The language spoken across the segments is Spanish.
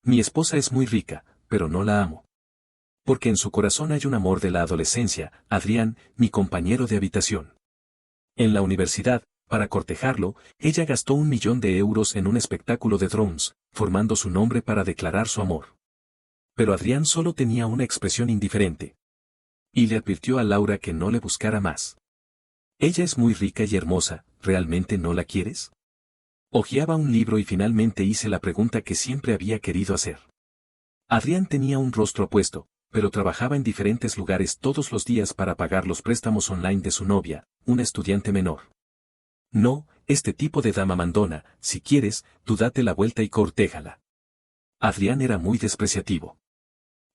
Mi esposa es muy rica, pero no la amo. Porque en su corazón hay un amor de la adolescencia, Adrián, mi compañero de habitación. En la universidad, para cortejarlo, ella gastó 1 millón de euros en un espectáculo de drones, formando su nombre para declarar su amor. Pero Adrián solo tenía una expresión indiferente. Y le advirtió a Laura que no le buscara más. Ella es muy rica y hermosa, ¿realmente no la quieres? Hojeaba un libro y finalmente hice la pregunta que siempre había querido hacer. Adrián tenía un rostro apuesto, pero trabajaba en diferentes lugares todos los días para pagar los préstamos online de su novia, una estudiante menor. No, este tipo de dama mandona, si quieres, tú date la vuelta y cortéjala. Adrián era muy despreciativo.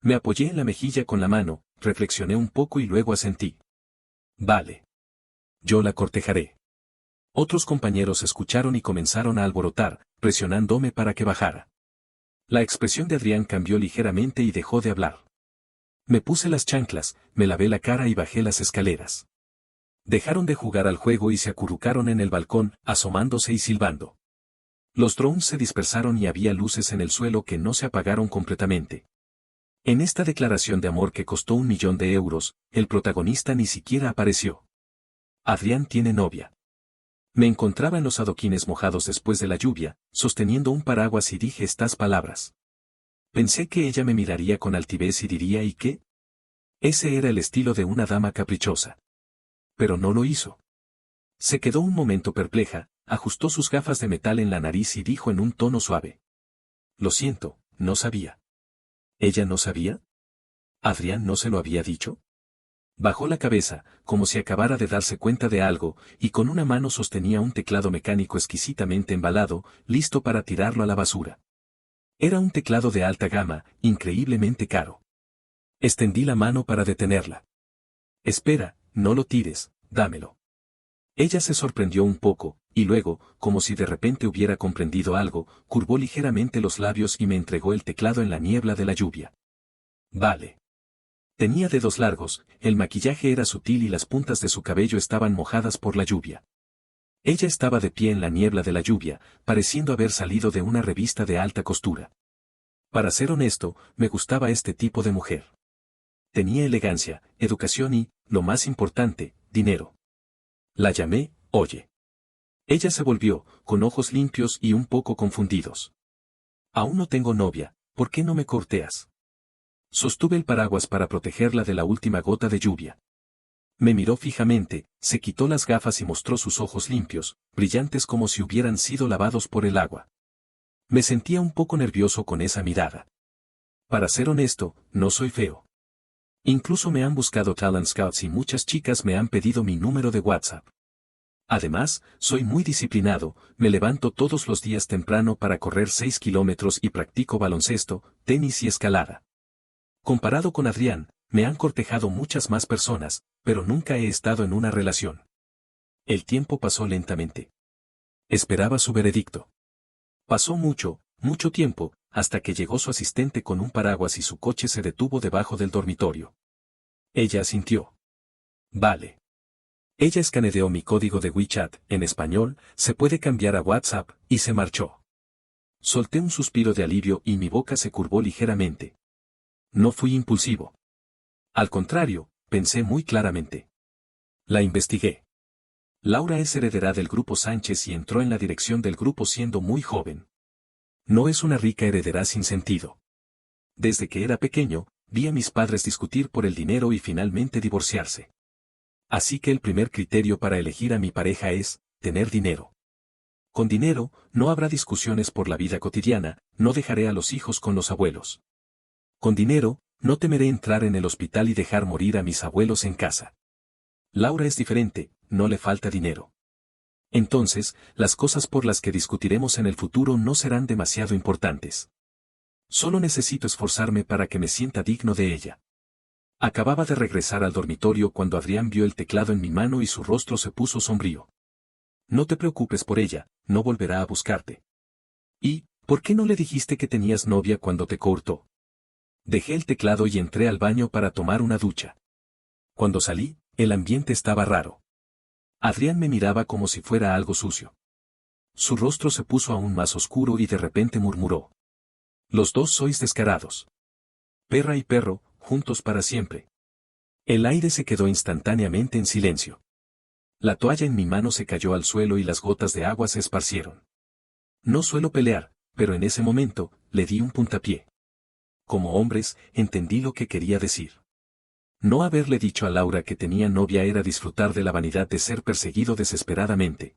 Me apoyé en la mejilla con la mano, reflexioné un poco y luego asentí. Vale. Yo la cortejaré. Otros compañeros escucharon y comenzaron a alborotar, presionándome para que bajara. La expresión de Adrián cambió ligeramente y dejó de hablar. Me puse las chanclas, me lavé la cara y bajé las escaleras. Dejaron de jugar al juego y se acurrucaron en el balcón, asomándose y silbando. Los drones se dispersaron y había luces en el suelo que no se apagaron completamente. En esta declaración de amor que costó 1 millón de euros, el protagonista ni siquiera apareció. Adrián tiene novia. Me encontraba en los adoquines mojados después de la lluvia, sosteniendo un paraguas y dije estas palabras. Pensé que ella me miraría con altivez y diría ¿y qué? Ese era el estilo de una dama caprichosa. Pero no lo hizo. Se quedó un momento perpleja, ajustó sus gafas de metal en la nariz y dijo en un tono suave. Lo siento, no sabía. ¿Ella no sabía? ¿Adrián no se lo había dicho? Bajó la cabeza, como si acabara de darse cuenta de algo, y con una mano sostenía un teclado mecánico exquisitamente embalado, listo para tirarlo a la basura. Era un teclado de alta gama, increíblemente caro. Extendí la mano para detenerla. Espera, no lo tires, dámelo. Ella se sorprendió un poco, y luego, como si de repente hubiera comprendido algo, curvó ligeramente los labios y me entregó el teclado en la niebla de la lluvia. Vale. Tenía dedos largos, el maquillaje era sutil y las puntas de su cabello estaban mojadas por la lluvia. Ella estaba de pie en la niebla de la lluvia, pareciendo haber salido de una revista de alta costura. Para ser honesto, me gustaba este tipo de mujer. Tenía elegancia, educación y, lo más importante, dinero. La llamé, oye. Ella se volvió, con ojos limpios y un poco confundidos. Aún no tengo novia, ¿por qué no me corteas? Sostuve el paraguas para protegerla de la última gota de lluvia. Me miró fijamente, se quitó las gafas y mostró sus ojos limpios, brillantes como si hubieran sido lavados por el agua. Me sentía un poco nervioso con esa mirada. Para ser honesto, no soy feo. Incluso me han buscado talent scouts y muchas chicas me han pedido mi número de WhatsApp. Además, soy muy disciplinado, me levanto todos los días temprano para correr 6 kilómetros y practico baloncesto, tenis y escalada. Comparado con Adrián, me han cortejado muchas más personas, pero nunca he estado en una relación. El tiempo pasó lentamente. Esperaba su veredicto. Pasó mucho, mucho tiempo, hasta que llegó su asistente con un paraguas y su coche se detuvo debajo del dormitorio. Ella asintió. Vale. Ella escaneó mi código de WeChat, en español, se puede cambiar a WhatsApp, y se marchó. Solté un suspiro de alivio y mi boca se curvó ligeramente. No fui impulsivo. Al contrario, pensé muy claramente. La investigué. Laura es heredera del Grupo Sánchez y entró en la dirección del grupo siendo muy joven. No es una rica heredera sin sentido. Desde que era pequeño, vi a mis padres discutir por el dinero y finalmente divorciarse. Así que el primer criterio para elegir a mi pareja es, tener dinero. Con dinero, no habrá discusiones por la vida cotidiana, no dejaré a los hijos con los abuelos. Con dinero, no temeré entrar en el hospital y dejar morir a mis abuelos en casa. Laura es diferente, no le falta dinero. Entonces, las cosas por las que discutiremos en el futuro no serán demasiado importantes. Solo necesito esforzarme para que me sienta digno de ella. Acababa de regresar al dormitorio cuando Adrián vio el teclado en mi mano y su rostro se puso sombrío. No te preocupes por ella, no volverá a buscarte. ¿Y, por qué no le dijiste que tenías novia cuando te cortó? Dejé el teclado y entré al baño para tomar una ducha. Cuando salí, el ambiente estaba raro. Adrián me miraba como si fuera algo sucio. Su rostro se puso aún más oscuro y de repente murmuró. Los dos sois descarados. Perra y perro, juntos para siempre. El aire se quedó instantáneamente en silencio. La toalla en mi mano se cayó al suelo y las gotas de agua se esparcieron. No suelo pelear, pero en ese momento, le di un puntapié. Como hombres, entendí lo que quería decir. No haberle dicho a Laura que tenía novia era disfrutar de la vanidad de ser perseguido desesperadamente.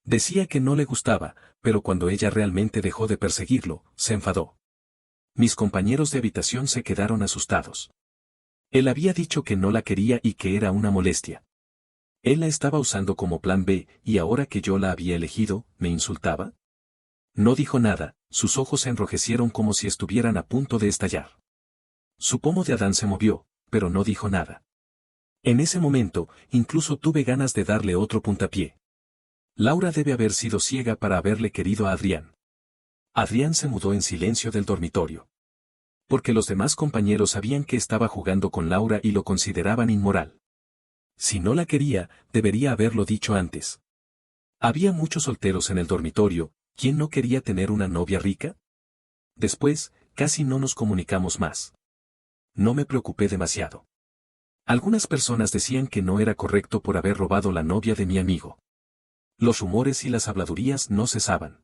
Decía que no le gustaba, pero cuando ella realmente dejó de perseguirlo, se enfadó. Mis compañeros de habitación se quedaron asustados. Él había dicho que no la quería y que era una molestia. Él la estaba usando como plan B, y ahora que yo la había elegido, ¿me insultaba? No dijo nada, sus ojos se enrojecieron como si estuvieran a punto de estallar. Su pomo de Adán se movió, pero no dijo nada. En ese momento, incluso tuve ganas de darle otro puntapié. Laura debe haber sido ciega para haberle querido a Adrián. Adrián se mudó en silencio del dormitorio. Porque los demás compañeros sabían que estaba jugando con Laura y lo consideraban inmoral. Si no la quería, debería haberlo dicho antes. Había muchos solteros en el dormitorio, ¿quién no quería tener una novia rica? Después, casi no nos comunicamos más. No me preocupé demasiado. Algunas personas decían que no era correcto por haber robado la novia de mi amigo. Los rumores y las habladurías no cesaban.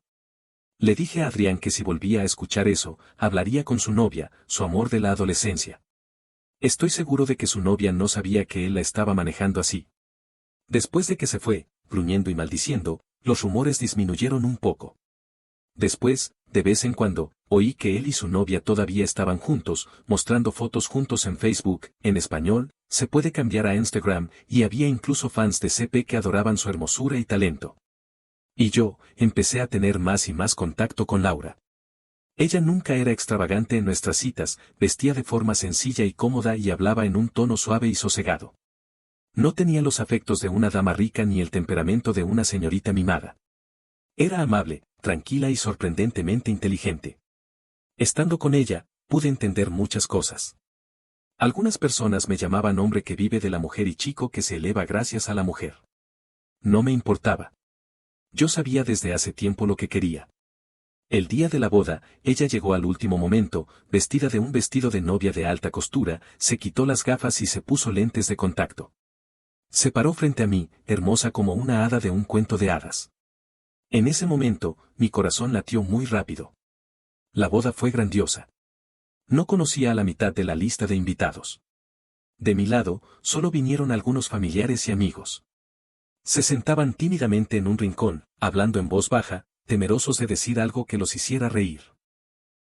Le dije a Adrián que si volvía a escuchar eso, hablaría con su novia, su amor de la adolescencia. Estoy seguro de que su novia no sabía que él la estaba manejando así. Después de que se fue, gruñendo y maldiciendo, los rumores disminuyeron un poco. Después, de vez en cuando, oí que él y su novia todavía estaban juntos, mostrando fotos juntos en Facebook, en español, se puede cambiar a Instagram, y había incluso fans de CP que adoraban su hermosura y talento. Y yo, empecé a tener más y más contacto con Laura. Ella nunca era extravagante en nuestras citas, vestía de forma sencilla y cómoda y hablaba en un tono suave y sosegado. No tenía los afectos de una dama rica ni el temperamento de una señorita mimada. Era amable, tranquila y sorprendentemente inteligente. Estando con ella, pude entender muchas cosas. Algunas personas me llamaban hombre que vive de la mujer y chico que se eleva gracias a la mujer. No me importaba. Yo sabía desde hace tiempo lo que quería. El día de la boda, ella llegó al último momento, vestida de un vestido de novia de alta costura, se quitó las gafas y se puso lentes de contacto. Se paró frente a mí, hermosa como una hada de un cuento de hadas. En ese momento, mi corazón latió muy rápido. La boda fue grandiosa. No conocía a la mitad de la lista de invitados. De mi lado, solo vinieron algunos familiares y amigos. Se sentaban tímidamente en un rincón, hablando en voz baja, temerosos de decir algo que los hiciera reír.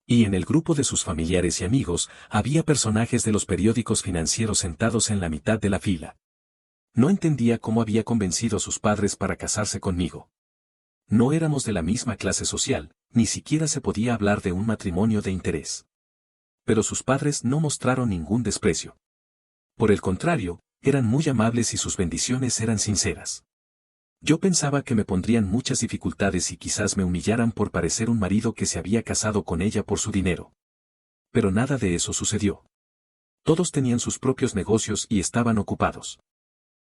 Y en el grupo de sus familiares y amigos, había personajes de los periódicos financieros sentados en la mitad de la fila. No entendía cómo había convencido a sus padres para casarse conmigo. No éramos de la misma clase social, ni siquiera se podía hablar de un matrimonio de interés. Pero sus padres no mostraron ningún desprecio. Por el contrario, eran muy amables y sus bendiciones eran sinceras. Yo pensaba que me pondrían muchas dificultades y quizás me humillaran por parecer un marido que se había casado con ella por su dinero. Pero nada de eso sucedió. Todos tenían sus propios negocios y estaban ocupados.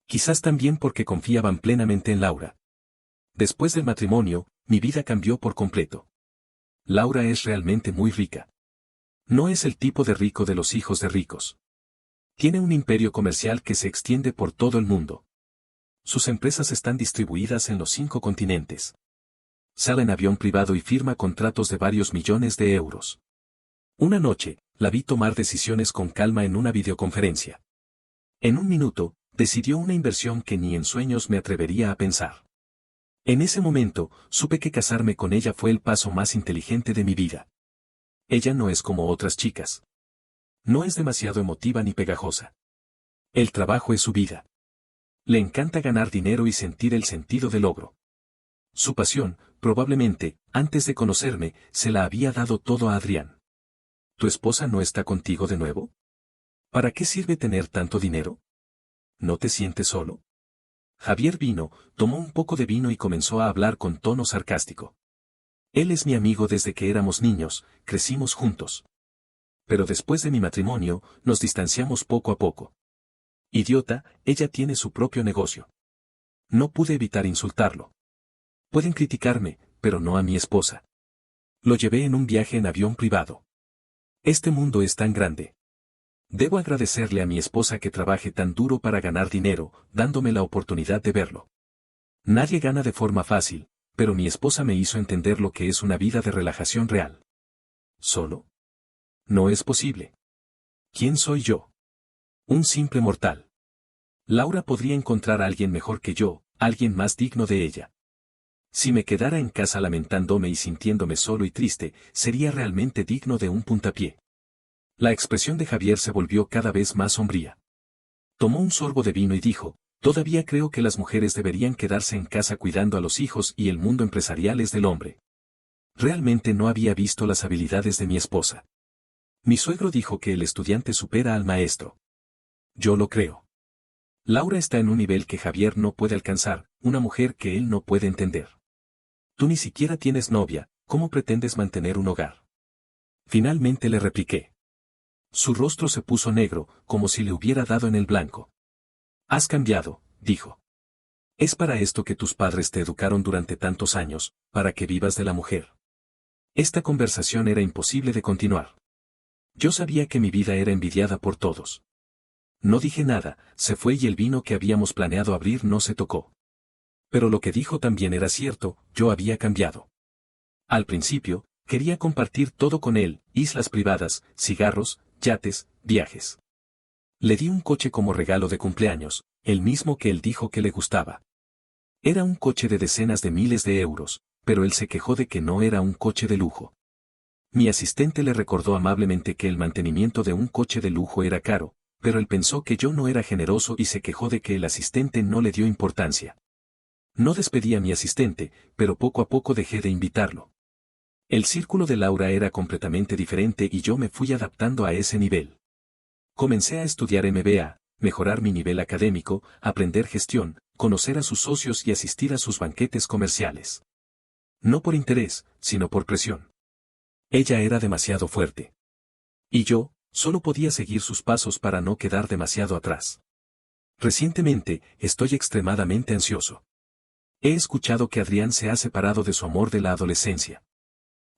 Quizás también porque confiaban plenamente en Laura. Después del matrimonio, mi vida cambió por completo. Laura es realmente muy rica. No es el tipo de rico de los hijos de ricos. Tiene un imperio comercial que se extiende por todo el mundo. Sus empresas están distribuidas en los 5 continentes. Sale en avión privado y firma contratos de varios millones de euros. Una noche, la vi tomar decisiones con calma en una videoconferencia. En un minuto, decidió una inversión que ni en sueños me atrevería a pensar. En ese momento, supe que casarme con ella fue el paso más inteligente de mi vida. Ella no es como otras chicas. No es demasiado emotiva ni pegajosa. El trabajo es su vida. Le encanta ganar dinero y sentir el sentido del logro. Su pasión, probablemente, antes de conocerme, se la había dado todo a Adrián. ¿Tu esposa no está contigo de nuevo? ¿Para qué sirve tener tanto dinero? ¿No te sientes solo? Javier vino, tomó un poco de vino y comenzó a hablar con tono sarcástico. Él es mi amigo desde que éramos niños, crecimos juntos. Pero después de mi matrimonio, nos distanciamos poco a poco. Idiota, ella tiene su propio negocio. No pude evitar insultarlo. Pueden criticarme, pero no a mi esposa. Lo llevé en un viaje en avión privado. Este mundo es tan grande. Debo agradecerle a mi esposa que trabaje tan duro para ganar dinero, dándome la oportunidad de verlo. Nadie gana de forma fácil, pero mi esposa me hizo entender lo que es una vida de relajación real. ¿Solo? No es posible. ¿Quién soy yo? Un simple mortal. Laura podría encontrar a alguien mejor que yo, alguien más digno de ella. Si me quedara en casa lamentándome y sintiéndome solo y triste, sería realmente digno de un puntapié. La expresión de Javier se volvió cada vez más sombría. Tomó un sorbo de vino y dijo, todavía creo que las mujeres deberían quedarse en casa cuidando a los hijos y el mundo empresarial es del hombre. Realmente no había visto las habilidades de mi esposa. Mi suegro dijo que el estudiante supera al maestro. Yo lo creo. Laura está en un nivel que Javier no puede alcanzar, una mujer que él no puede entender. Tú ni siquiera tienes novia, ¿cómo pretendes mantener un hogar? Finalmente le repliqué. Su rostro se puso negro, como si le hubiera dado en el blanco. Has cambiado, dijo. Es para esto que tus padres te educaron durante tantos años, para que vivas de la mujer. Esta conversación era imposible de continuar. Yo sabía que mi vida era envidiada por todos. No dije nada, se fue y el vino que habíamos planeado abrir no se tocó. Pero lo que dijo también era cierto, yo había cambiado. Al principio, quería compartir todo con él, islas privadas, cigarros, yates, viajes. Le di un coche como regalo de cumpleaños, el mismo que él dijo que le gustaba. Era un coche de decenas de miles de euros, pero él se quejó de que no era un coche de lujo. Mi asistente le recordó amablemente que el mantenimiento de un coche de lujo era caro, pero él pensó que yo no era generoso y se quejó de que el asistente no le dio importancia. No despedí a mi asistente, pero poco a poco dejé de invitarlo. El círculo de Laura era completamente diferente y yo me fui adaptando a ese nivel. Comencé a estudiar MBA, mejorar mi nivel académico, aprender gestión, conocer a sus socios y asistir a sus banquetes comerciales. No por interés, sino por presión. Ella era demasiado fuerte. Y yo, solo podía seguir sus pasos para no quedar demasiado atrás. Recientemente, estoy extremadamente ansioso. He escuchado que Adrián se ha separado de su amor de la adolescencia.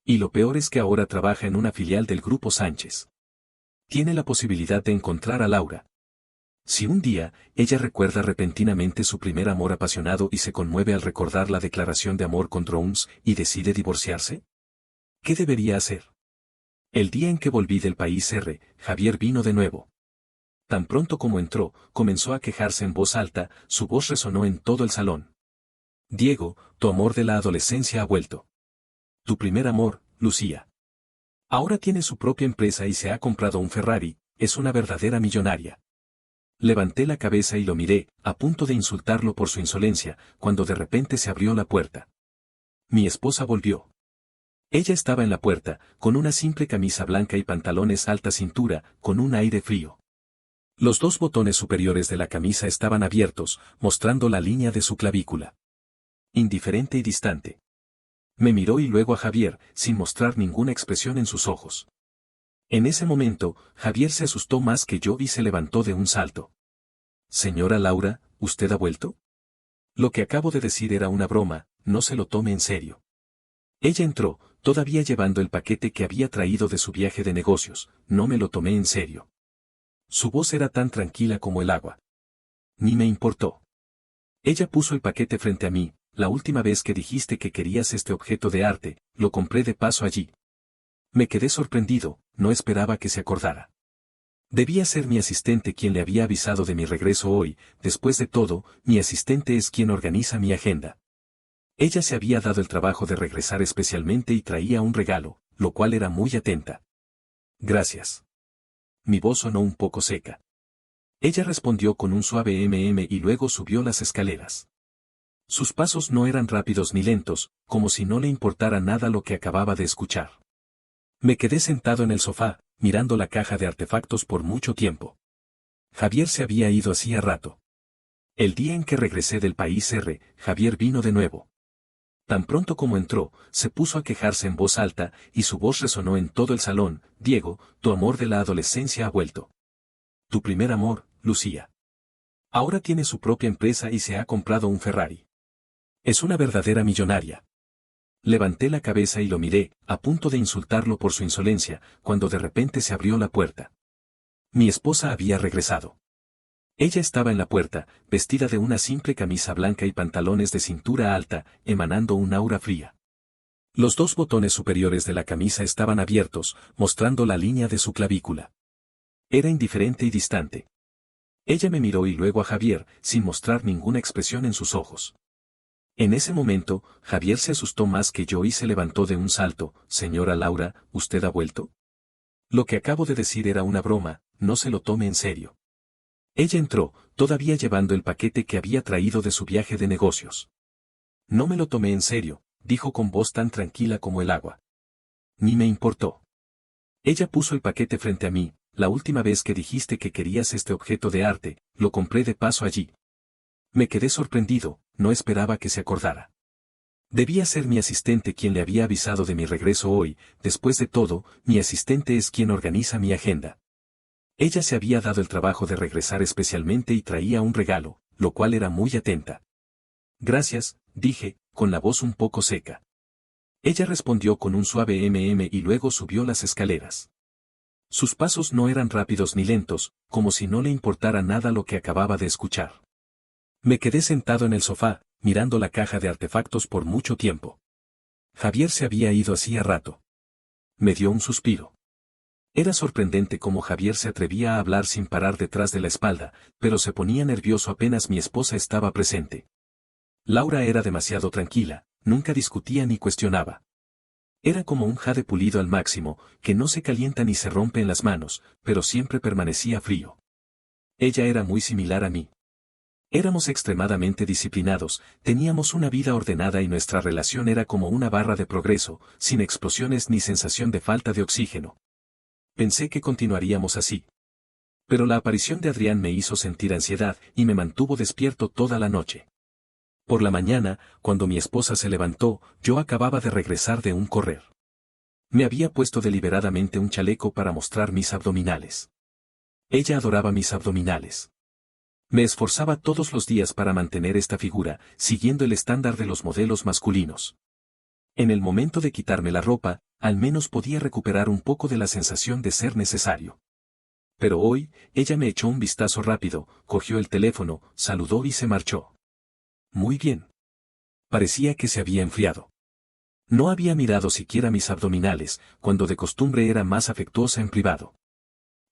Y lo peor es que ahora trabaja en una filial del Grupo Sánchez. Tiene la posibilidad de encontrar a Laura. Si un día, ella recuerda repentinamente su primer amor apasionado y se conmueve al recordar la declaración de amor con Drones y decide divorciarse, ¿qué debería hacer? El día en que volví del país Javier vino de nuevo. Tan pronto como entró, comenzó a quejarse en voz alta, su voz resonó en todo el salón. Diego, tu amor de la adolescencia ha vuelto. Tu primer amor, Lucía. Ahora tiene su propia empresa y se ha comprado un Ferrari, es una verdadera millonaria. Levanté la cabeza y lo miré, a punto de insultarlo por su insolencia, cuando de repente se abrió la puerta. Mi esposa volvió. Ella estaba en la puerta, con una simple camisa blanca y pantalones alta cintura, con un aire frío. Los dos botones superiores de la camisa estaban abiertos, mostrando la línea de su clavícula. Indiferente y distante. Me miró y luego a Javier, sin mostrar ninguna expresión en sus ojos. En ese momento, Javier se asustó más que yo y se levantó de un salto. Señora Laura, ¿usted ha vuelto? Lo que acabo de decir era una broma, no se lo tome en serio. Ella entró, todavía llevando el paquete que había traído de su viaje de negocios, no me lo tomé en serio. Su voz era tan tranquila como el agua. Ni me importó. Ella puso el paquete frente a mí, la última vez que dijiste que querías este objeto de arte, lo compré de paso allí. Me quedé sorprendido, no esperaba que se acordara. Debía ser mi asistente quien le había avisado de mi regreso hoy, después de todo, mi asistente es quien organiza mi agenda. Ella se había dado el trabajo de regresar especialmente y traía un regalo, lo cual era muy atenta. Gracias. Mi voz sonó un poco seca. Ella respondió con un suave y luego subió las escaleras. Sus pasos no eran rápidos ni lentos, como si no le importara nada lo que acababa de escuchar. Me quedé sentado en el sofá, mirando la caja de artefactos por mucho tiempo. Javier se había ido hacía rato. El día en que regresé del país Javier vino de nuevo. Tan pronto como entró, se puso a quejarse en voz alta, y su voz resonó en todo el salón, Diego, tu amor de la adolescencia ha vuelto. Tu primer amor, Lucía. Ahora tiene su propia empresa y se ha comprado un Ferrari. Es una verdadera millonaria. Levanté la cabeza y lo miré, a punto de insultarlo por su insolencia, cuando de repente se abrió la puerta. Mi esposa había regresado. Ella estaba en la puerta, vestida de una simple camisa blanca y pantalones de cintura alta, emanando un aura fría. Los dos botones superiores de la camisa estaban abiertos, mostrando la línea de su clavícula. Era indiferente y distante. Ella me miró y luego a Javier, sin mostrar ninguna expresión en sus ojos. En ese momento, Javier se asustó más que yo y se levantó de un salto. Señora Laura, ¿usted ha vuelto? Lo que acabo de decir era una broma, no se lo tome en serio. Ella entró, todavía llevando el paquete que había traído de su viaje de negocios. No me lo tomé en serio, dijo con voz tan tranquila como el agua. Ni me importó. Ella puso el paquete frente a mí. La última vez que dijiste que querías este objeto de arte, lo compré de paso allí. Me quedé sorprendido, no esperaba que se acordara. Debía ser mi asistente quien le había avisado de mi regreso hoy. Después de todo, mi asistente es quien organiza mi agenda. Ella se había dado el trabajo de regresar especialmente y traía un regalo, lo cual era muy atenta. Gracias, dije, con la voz un poco seca. Ella respondió con un suave y luego subió las escaleras. Sus pasos no eran rápidos ni lentos, como si no le importara nada lo que acababa de escuchar. Me quedé sentado en el sofá, mirando la caja de artefactos por mucho tiempo. Javier se había ido hacía rato. Me dio un suspiro. Era sorprendente cómo Javier se atrevía a hablar sin parar detrás de la espalda, pero se ponía nervioso apenas mi esposa estaba presente. Laura era demasiado tranquila, nunca discutía ni cuestionaba. Era como un jade pulido al máximo, que no se calienta ni se rompe en las manos, pero siempre permanecía frío. Ella era muy similar a mí. Éramos extremadamente disciplinados, teníamos una vida ordenada y nuestra relación era como una barra de progreso, sin explosiones ni sensación de falta de oxígeno. Pensé que continuaríamos así. Pero la aparición de Adrián me hizo sentir ansiedad y me mantuvo despierto toda la noche. Por la mañana, cuando mi esposa se levantó, yo acababa de regresar de un correr. Me había puesto deliberadamente un chaleco para mostrar mis abdominales. Ella adoraba mis abdominales. Me esforzaba todos los días para mantener esta figura, siguiendo el estándar de los modelos masculinos. En el momento de quitarme la ropa, al menos podía recuperar un poco de la sensación de ser necesario. Pero hoy, ella me echó un vistazo rápido, cogió el teléfono, saludó y se marchó. Muy bien. Parecía que se había enfriado. No había mirado siquiera mis abdominales, cuando de costumbre era más afectuosa en privado.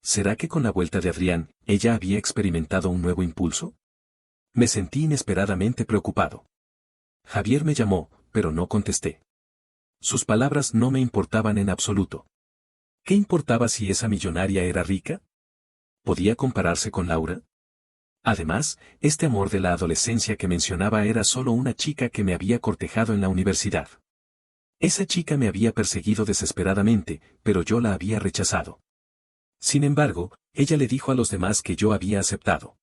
¿Será que con la vuelta de Adrián, ella había experimentado un nuevo impulso? Me sentí inesperadamente preocupado. Javier me llamó, pero no contesté. Sus palabras no me importaban en absoluto. ¿Qué importaba si esa millonaria era rica? ¿Podía compararse con Laura? Además, este amor de la adolescencia que mencionaba era solo una chica que me había cortejado en la universidad. Esa chica me había perseguido desesperadamente, pero yo la había rechazado. Sin embargo, ella le dijo a los demás que yo había aceptado.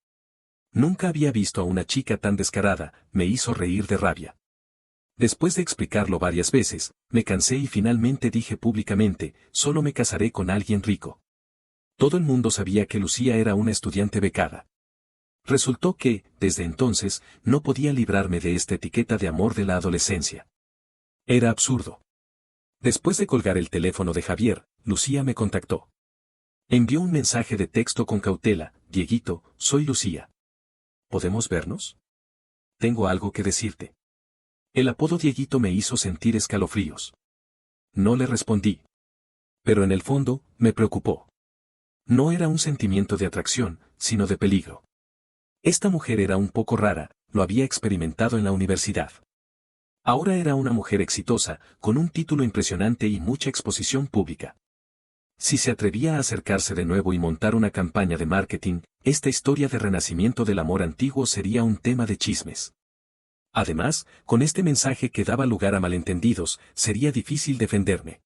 Nunca había visto a una chica tan descarada, me hizo reír de rabia. Después de explicarlo varias veces, me cansé y finalmente dije públicamente, solo me casaré con alguien rico. Todo el mundo sabía que Lucía era una estudiante becada. Resultó que, desde entonces, no podía librarme de esta etiqueta de amor de la adolescencia. Era absurdo. Después de colgar el teléfono de Javier, Lucía me contactó. Envió un mensaje de texto con cautela: Dieguito, soy Lucía. ¿Podemos vernos? Tengo algo que decirte. El apodo Dieguito me hizo sentir escalofríos. No le respondí. Pero en el fondo, me preocupó. No era un sentimiento de atracción, sino de peligro. Esta mujer era un poco rara, lo había experimentado en la universidad. Ahora era una mujer exitosa, con un título impresionante y mucha exposición pública. Si se atrevía a acercarse de nuevo y montar una campaña de marketing, esta historia de renacimiento del amor antiguo sería un tema de chismes. Además, con este mensaje que daba lugar a malentendidos, sería difícil defenderme.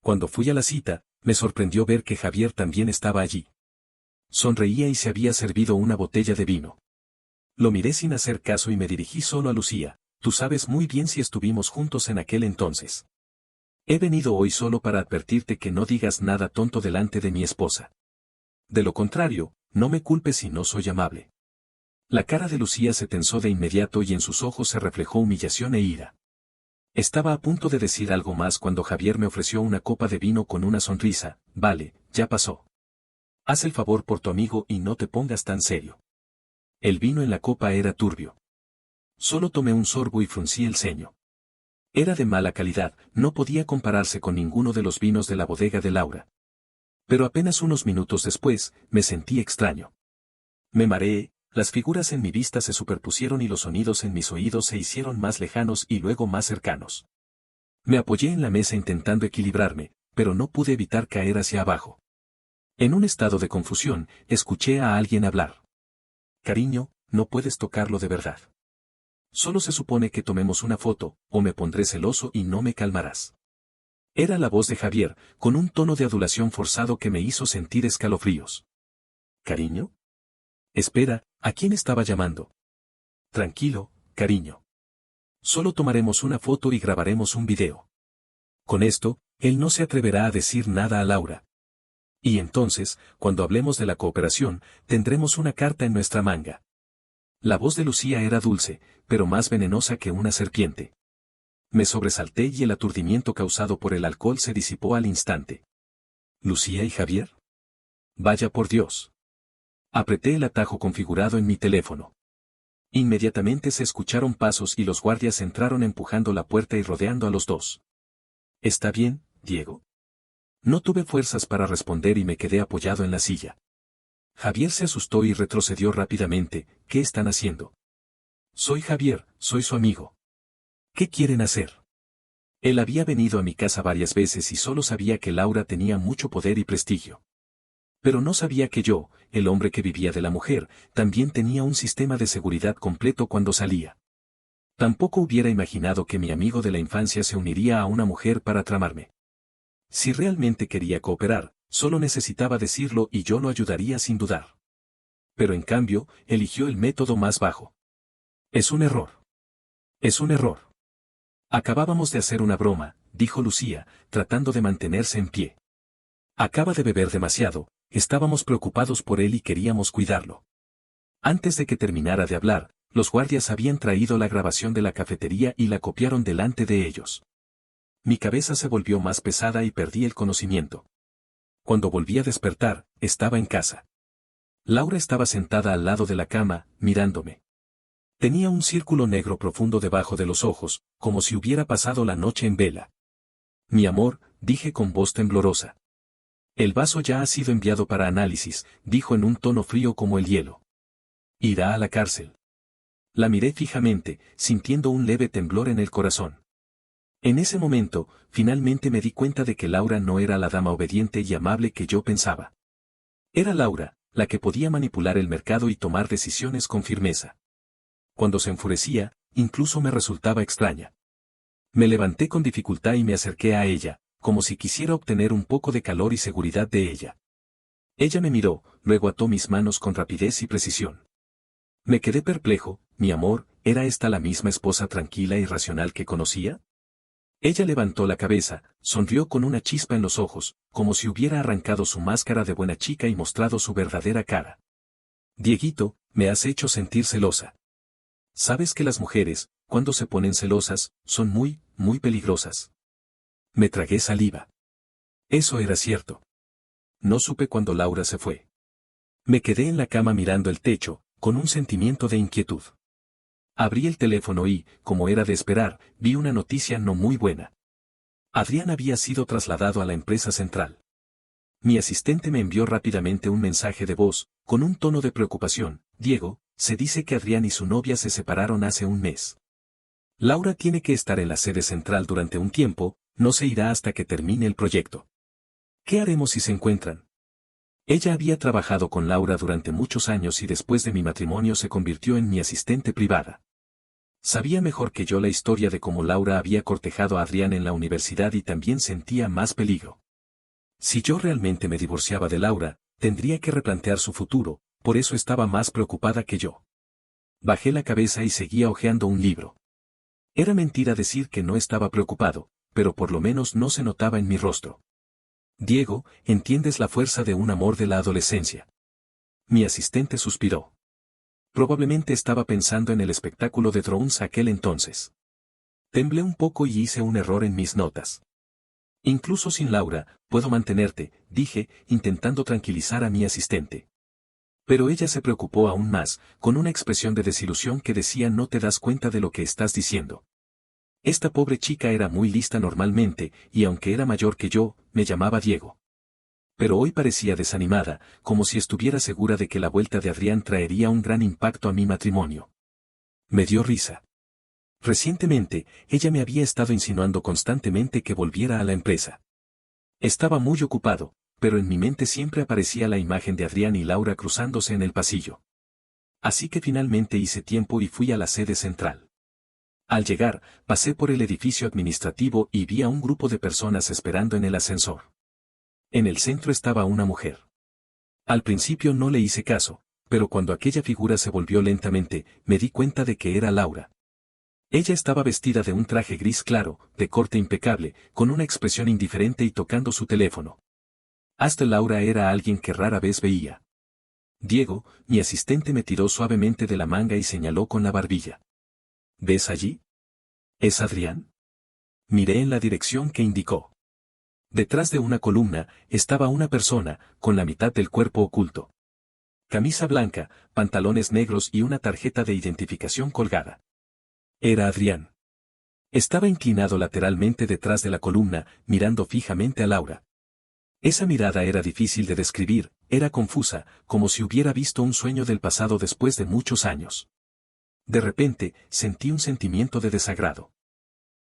Cuando fui a la cita, me sorprendió ver que Javier también estaba allí. Sonreía y se había servido una botella de vino. Lo miré sin hacer caso y me dirigí solo a Lucía: tú sabes muy bien si estuvimos juntos en aquel entonces. He venido hoy solo para advertirte que no digas nada tonto delante de mi esposa. De lo contrario, no me culpes si no soy amable. La cara de Lucía se tensó de inmediato y en sus ojos se reflejó humillación e ira. Estaba a punto de decir algo más cuando Javier me ofreció una copa de vino con una sonrisa. Vale, ya pasó. Haz el favor por tu amigo y no te pongas tan serio. El vino en la copa era turbio. Solo tomé un sorbo y fruncí el ceño. Era de mala calidad, no podía compararse con ninguno de los vinos de la bodega de Laura. Pero apenas unos minutos después, me sentí extraño. Me mareé, las figuras en mi vista se superpusieron y los sonidos en mis oídos se hicieron más lejanos y luego más cercanos. Me apoyé en la mesa intentando equilibrarme, pero no pude evitar caer hacia abajo. En un estado de confusión, escuché a alguien hablar. Cariño, no puedes tocarlo de verdad. Solo se supone que tomemos una foto, o me pondré celoso y no me calmarás. Era la voz de Javier, con un tono de adulación forzado que me hizo sentir escalofríos. ¿Cariño? Espera, ¿a quién estaba llamando? Tranquilo, cariño. Solo tomaremos una foto y grabaremos un video. Con esto, él no se atreverá a decir nada a Laura. Y entonces, cuando hablemos de la cooperación, tendremos una carta en nuestra manga. La voz de Lucía era dulce, pero más venenosa que una serpiente. Me sobresalté y el aturdimiento causado por el alcohol se disipó al instante. ¿Lucía y Javier? Vaya por Dios. Apreté el atajo configurado en mi teléfono. Inmediatamente se escucharon pasos y los guardias entraron empujando la puerta y rodeando a los dos. ¿Está bien, Diego? No tuve fuerzas para responder y me quedé apoyado en la silla. Javier se asustó y retrocedió rápidamente. ¿Qué están haciendo? Soy Javier, soy su amigo. ¿Qué quieren hacer? Él había venido a mi casa varias veces y solo sabía que Laura tenía mucho poder y prestigio. Pero no sabía que yo, el hombre que vivía de la mujer, también tenía un sistema de seguridad completo cuando salía. Tampoco hubiera imaginado que mi amigo de la infancia se uniría a una mujer para tramarme. Si realmente quería cooperar, solo necesitaba decirlo y yo lo ayudaría sin dudar. Pero en cambio, eligió el método más bajo. Es un error. Es un error. Acabábamos de hacer una broma, dijo Lucía, tratando de mantenerse en pie. Acaba de beber demasiado, estábamos preocupados por él y queríamos cuidarlo. Antes de que terminara de hablar, los guardias habían traído la grabación de la cafetería y la copiaron delante de ellos. Mi cabeza se volvió más pesada y perdí el conocimiento. Cuando volví a despertar, estaba en casa. Laura estaba sentada al lado de la cama, mirándome. Tenía un círculo negro profundo debajo de los ojos, como si hubiera pasado la noche en vela. Mi amor, dije con voz temblorosa. El vaso ya ha sido enviado para análisis, dijo en un tono frío como el hielo. Irá a la cárcel. La miré fijamente, sintiendo un leve temblor en el corazón. En ese momento, finalmente me di cuenta de que Laura no era la dama obediente y amable que yo pensaba. Era Laura, la que podía manipular el mercado y tomar decisiones con firmeza. Cuando se enfurecía, incluso me resultaba extraña. Me levanté con dificultad y me acerqué a ella, como si quisiera obtener un poco de calor y seguridad de ella. Ella me miró, luego ató mis manos con rapidez y precisión. Me quedé perplejo, mi amor, ¿era esta la misma esposa tranquila y racional que conocía? Ella levantó la cabeza, sonrió con una chispa en los ojos, como si hubiera arrancado su máscara de buena chica y mostrado su verdadera cara. Dieguito, me has hecho sentir celosa. Sabes que las mujeres, cuando se ponen celosas, son muy, muy peligrosas. Me tragué saliva. Eso era cierto. No supe cuando Laura se fue. Me quedé en la cama mirando el techo, con un sentimiento de inquietud. Abrí el teléfono y, como era de esperar, vi una noticia no muy buena. Adrián había sido trasladado a la empresa central. Mi asistente me envió rápidamente un mensaje de voz, con un tono de preocupación. Diego, se dice que Adrián y su novia se separaron hace un mes. Laura tiene que estar en la sede central durante un tiempo, no se irá hasta que termine el proyecto. ¿Qué haremos si se encuentran? Ella había trabajado con Laura durante muchos años y después de mi matrimonio se convirtió en mi asistente privada. Sabía mejor que yo la historia de cómo Laura había cortejado a Adrián en la universidad y también sentía más peligro. Si yo realmente me divorciaba de Laura, tendría que replantear su futuro, por eso estaba más preocupada que yo. Bajé la cabeza y seguía hojeando un libro. Era mentira decir que no estaba preocupado, pero por lo menos no se notaba en mi rostro. Diego, entiendes la fuerza de un amor de la adolescencia. Mi asistente suspiró. Probablemente estaba pensando en el espectáculo de Thrones aquel entonces. Temblé un poco y hice un error en mis notas. Incluso sin Laura, puedo mantenerte, dije, intentando tranquilizar a mi asistente. Pero ella se preocupó aún más, con una expresión de desilusión que decía: no te das cuenta de lo que estás diciendo. Esta pobre chica era muy lista normalmente, y aunque era mayor que yo, me llamaba Diego. Pero hoy parecía desanimada, como si estuviera segura de que la vuelta de Adrián traería un gran impacto a mi matrimonio. Me dio risa. Recientemente, ella me había estado insinuando constantemente que volviera a la empresa. Estaba muy ocupado, pero en mi mente siempre aparecía la imagen de Adrián y Laura cruzándose en el pasillo. Así que finalmente hice tiempo y fui a la sede central. Al llegar, pasé por el edificio administrativo y vi a un grupo de personas esperando en el ascensor. En el centro estaba una mujer. Al principio no le hice caso, pero cuando aquella figura se volvió lentamente, me di cuenta de que era Laura. Ella estaba vestida de un traje gris claro, de corte impecable, con una expresión indiferente y tocando su teléfono. Hasta Laura era alguien que rara vez veía. Diego, mi asistente, me tiró suavemente de la manga y señaló con la barbilla. ¿Ves allí? ¿Es Adrián? Miré en la dirección que indicó. Detrás de una columna, estaba una persona, con la mitad del cuerpo oculto. Camisa blanca, pantalones negros y una tarjeta de identificación colgada. Era Adrián. Estaba inclinado lateralmente detrás de la columna, mirando fijamente a Laura. Esa mirada era difícil de describir, era confusa, como si hubiera visto un sueño del pasado después de muchos años. De repente, sentí un sentimiento de desagrado.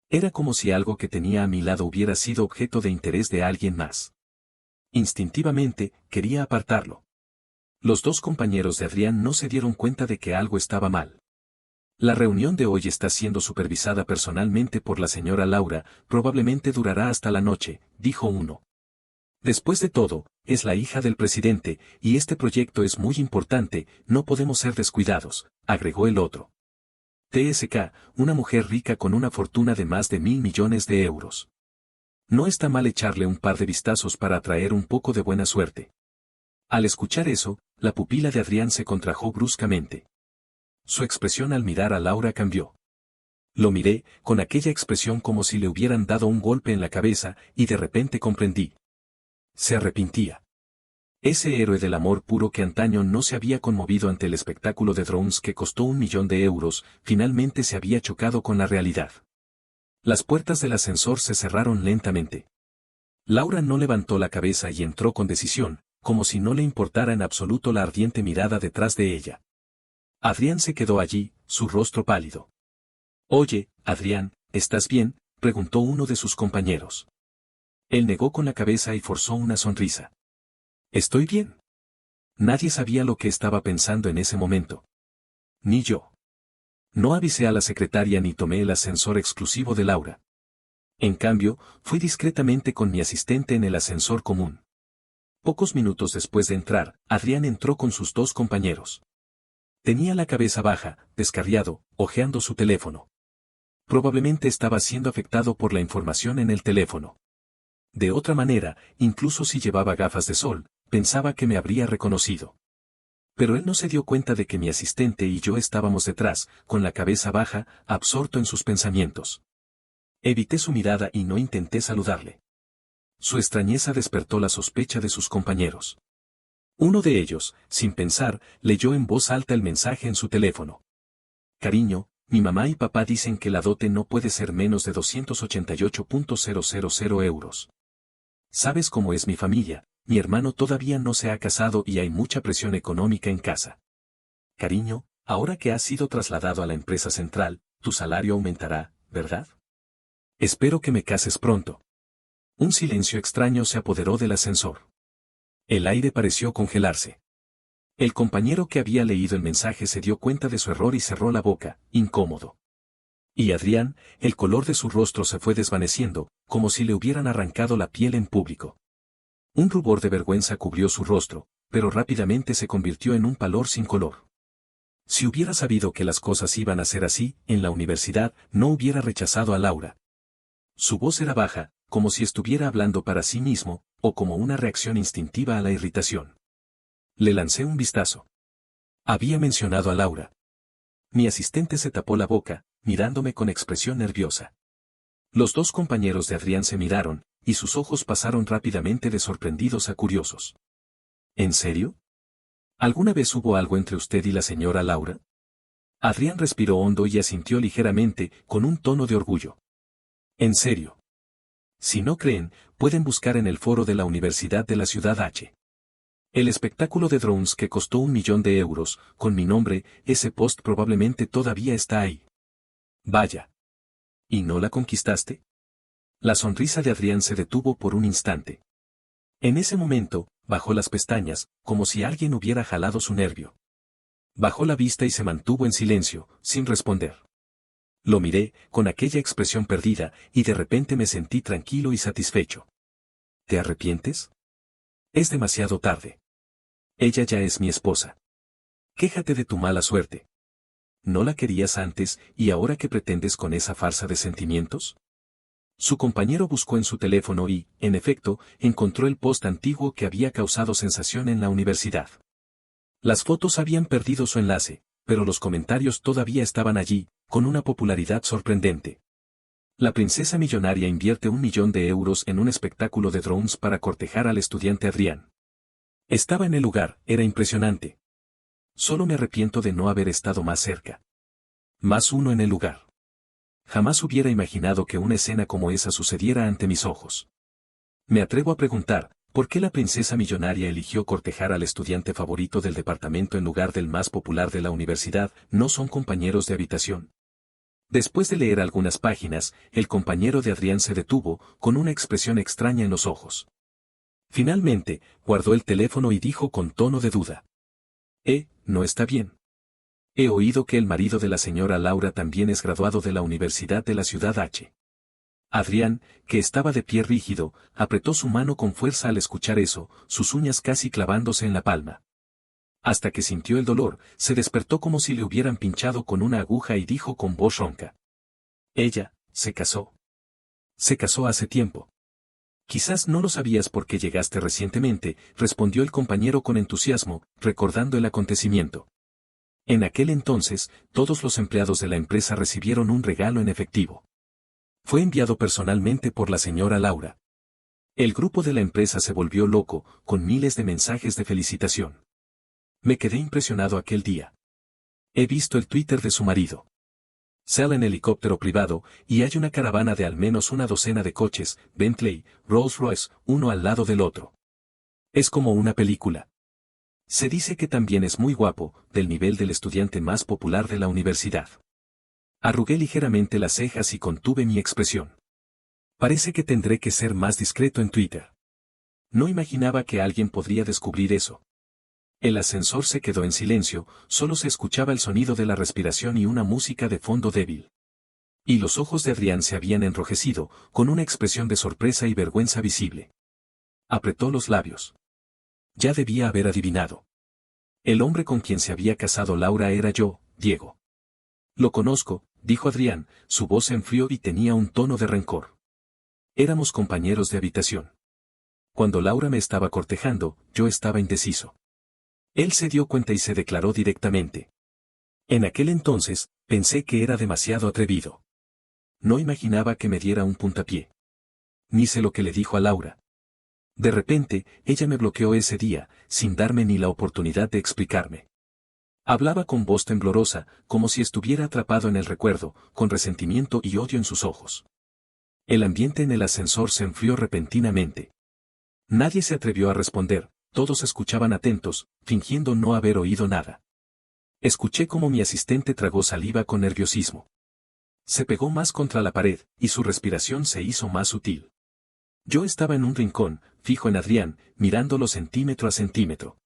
Era como si algo que tenía a mi lado hubiera sido objeto de interés de alguien más. Instintivamente, quería apartarlo. Los dos compañeros de Adrián no se dieron cuenta de que algo estaba mal. La reunión de hoy está siendo supervisada personalmente por la señora Laura, probablemente durará hasta la noche, dijo uno. Después de todo, es la hija del presidente, y este proyecto es muy importante, no podemos ser descuidados, agregó el otro. TSK, una mujer rica con una fortuna de más de 1.000 millones de euros. No está mal echarle un par de vistazos para atraer un poco de buena suerte. Al escuchar eso, la pupila de Adrián se contrajo bruscamente. Su expresión al mirar a Laura cambió. Lo miré, con aquella expresión como si le hubieran dado un golpe en la cabeza, y de repente comprendí. Se arrepentía. Ese héroe del amor puro que antaño no se había conmovido ante el espectáculo de drones que costó 1.000.000 de euros, finalmente se había chocado con la realidad. Las puertas del ascensor se cerraron lentamente. Laura no levantó la cabeza y entró con decisión, como si no le importara en absoluto la ardiente mirada detrás de ella. Adrián se quedó allí, su rostro pálido. Oye, Adrián, ¿estás bien?, preguntó uno de sus compañeros. Él negó con la cabeza y forzó una sonrisa. Estoy bien. Nadie sabía lo que estaba pensando en ese momento. Ni yo. No avisé a la secretaria ni tomé el ascensor exclusivo de Laura. En cambio, fui discretamente con mi asistente en el ascensor común. Pocos minutos después de entrar, Adrián entró con sus dos compañeros. Tenía la cabeza baja, descarriado, hojeando su teléfono. Probablemente estaba siendo afectado por la información en el teléfono. De otra manera, incluso si llevaba gafas de sol, pensaba que me habría reconocido. Pero él no se dio cuenta de que mi asistente y yo estábamos detrás, con la cabeza baja, absorto en sus pensamientos. Evité su mirada y no intenté saludarle. Su extrañeza despertó la sospecha de sus compañeros. Uno de ellos, sin pensar, leyó en voz alta el mensaje en su teléfono. Cariño, mi mamá y papá dicen que la dote no puede ser menos de 288.000 euros. ¿Sabes cómo es mi familia? Mi hermano todavía no se ha casado y hay mucha presión económica en casa. Cariño, ahora que has sido trasladado a la empresa central, tu salario aumentará, ¿verdad? Espero que me cases pronto. Un silencio extraño se apoderó del ascensor. El aire pareció congelarse. El compañero que había leído el mensaje se dio cuenta de su error y cerró la boca, incómodo. Y Adrián, el color de su rostro se fue desvaneciendo, como si le hubieran arrancado la piel en público. Un rubor de vergüenza cubrió su rostro, pero rápidamente se convirtió en un pálor sin color. Si hubiera sabido que las cosas iban a ser así, en la universidad, no hubiera rechazado a Laura. Su voz era baja, como si estuviera hablando para sí mismo, o como una reacción instintiva a la irritación. Le lancé un vistazo. Había mencionado a Laura. Mi asistente se tapó la boca, mirándome con expresión nerviosa. Los dos compañeros de Adrián se miraron, y sus ojos pasaron rápidamente de sorprendidos a curiosos. ¿En serio? ¿Alguna vez hubo algo entre usted y la señora Laura? Adrián respiró hondo y asintió ligeramente, con un tono de orgullo. En serio. Si no creen, pueden buscar en el foro de la Universidad de la Ciudad H. El espectáculo de drones que costó 1.000.000 de euros, con mi nombre, ese post probablemente todavía está ahí. Vaya. ¿Y no la conquistaste? La sonrisa de Adrián se detuvo por un instante. En ese momento, bajó las pestañas, como si alguien hubiera jalado su nervio. Bajó la vista y se mantuvo en silencio, sin responder. Lo miré, con aquella expresión perdida, y de repente me sentí tranquilo y satisfecho. ¿Te arrepientes? Es demasiado tarde. Ella ya es mi esposa. Quéjate de tu mala suerte. ¿No la querías antes, y ahora qué pretendes con esa farsa de sentimientos? Su compañero buscó en su teléfono y, en efecto, encontró el post antiguo que había causado sensación en la universidad. Las fotos habían perdido su enlace, pero los comentarios todavía estaban allí, con una popularidad sorprendente. La princesa millonaria invierte 1.000.000 de euros en un espectáculo de drones para cortejar al estudiante Adrián. Estaba en el lugar, era impresionante. Solo me arrepiento de no haber estado más cerca. Más uno en el lugar. Jamás hubiera imaginado que una escena como esa sucediera ante mis ojos. Me atrevo a preguntar, ¿por qué la princesa millonaria eligió cortejar al estudiante favorito del departamento en lugar del más popular de la universidad? ¿No son compañeros de habitación? Después de leer algunas páginas, el compañero de Adrián se detuvo, con una expresión extraña en los ojos. Finalmente, guardó el teléfono y dijo con tono de duda. No está bien. He oído que el marido de la señora Laura también es graduado de la Universidad de la Ciudad H. Adrián, que estaba de pie rígido, apretó su mano con fuerza al escuchar eso, sus uñas casi clavándose en la palma. Hasta que sintió el dolor, se despertó como si le hubieran pinchado con una aguja y dijo con voz ronca. Ella, se casó. Se casó hace tiempo. Quizás no lo sabías porque llegaste recientemente, respondió el compañero con entusiasmo, recordando el acontecimiento. En aquel entonces, todos los empleados de la empresa recibieron un regalo en efectivo. Fue enviado personalmente por la señora Laura. El grupo de la empresa se volvió loco, con miles de mensajes de felicitación. Me quedé impresionado aquel día. He visto el Twitter de su marido. Sale en helicóptero privado, y hay una caravana de al menos una docena de coches, Bentley, Rolls-Royce, uno al lado del otro. Es como una película. Se dice que también es muy guapo, del nivel del estudiante más popular de la universidad. Arrugué ligeramente las cejas y contuve mi expresión. Parece que tendré que ser más discreto en Twitter. No imaginaba que alguien podría descubrir eso. El ascensor se quedó en silencio, solo se escuchaba el sonido de la respiración y una música de fondo débil. Y los ojos de Adrián se habían enrojecido, con una expresión de sorpresa y vergüenza visible. Apretó los labios. Ya debía haber adivinado. El hombre con quien se había casado Laura era yo, Diego. Lo conozco, dijo Adrián, su voz se enfrió y tenía un tono de rencor. Éramos compañeros de habitación. Cuando Laura me estaba cortejando, yo estaba indeciso. Él se dio cuenta y se declaró directamente. En aquel entonces, pensé que era demasiado atrevido. No imaginaba que me diera un puntapié. Ni sé lo que le dijo a Laura. De repente, ella me bloqueó ese día, sin darme ni la oportunidad de explicarme. Hablaba con voz temblorosa, como si estuviera atrapado en el recuerdo, con resentimiento y odio en sus ojos. El ambiente en el ascensor se enfrió repentinamente. Nadie se atrevió a responder, todos escuchaban atentos, fingiendo no haber oído nada. Escuché cómo mi asistente tragó saliva con nerviosismo. Se pegó más contra la pared, y su respiración se hizo más sutil. Yo estaba en un rincón, fijo en Adrián, mirándolo centímetro a centímetro.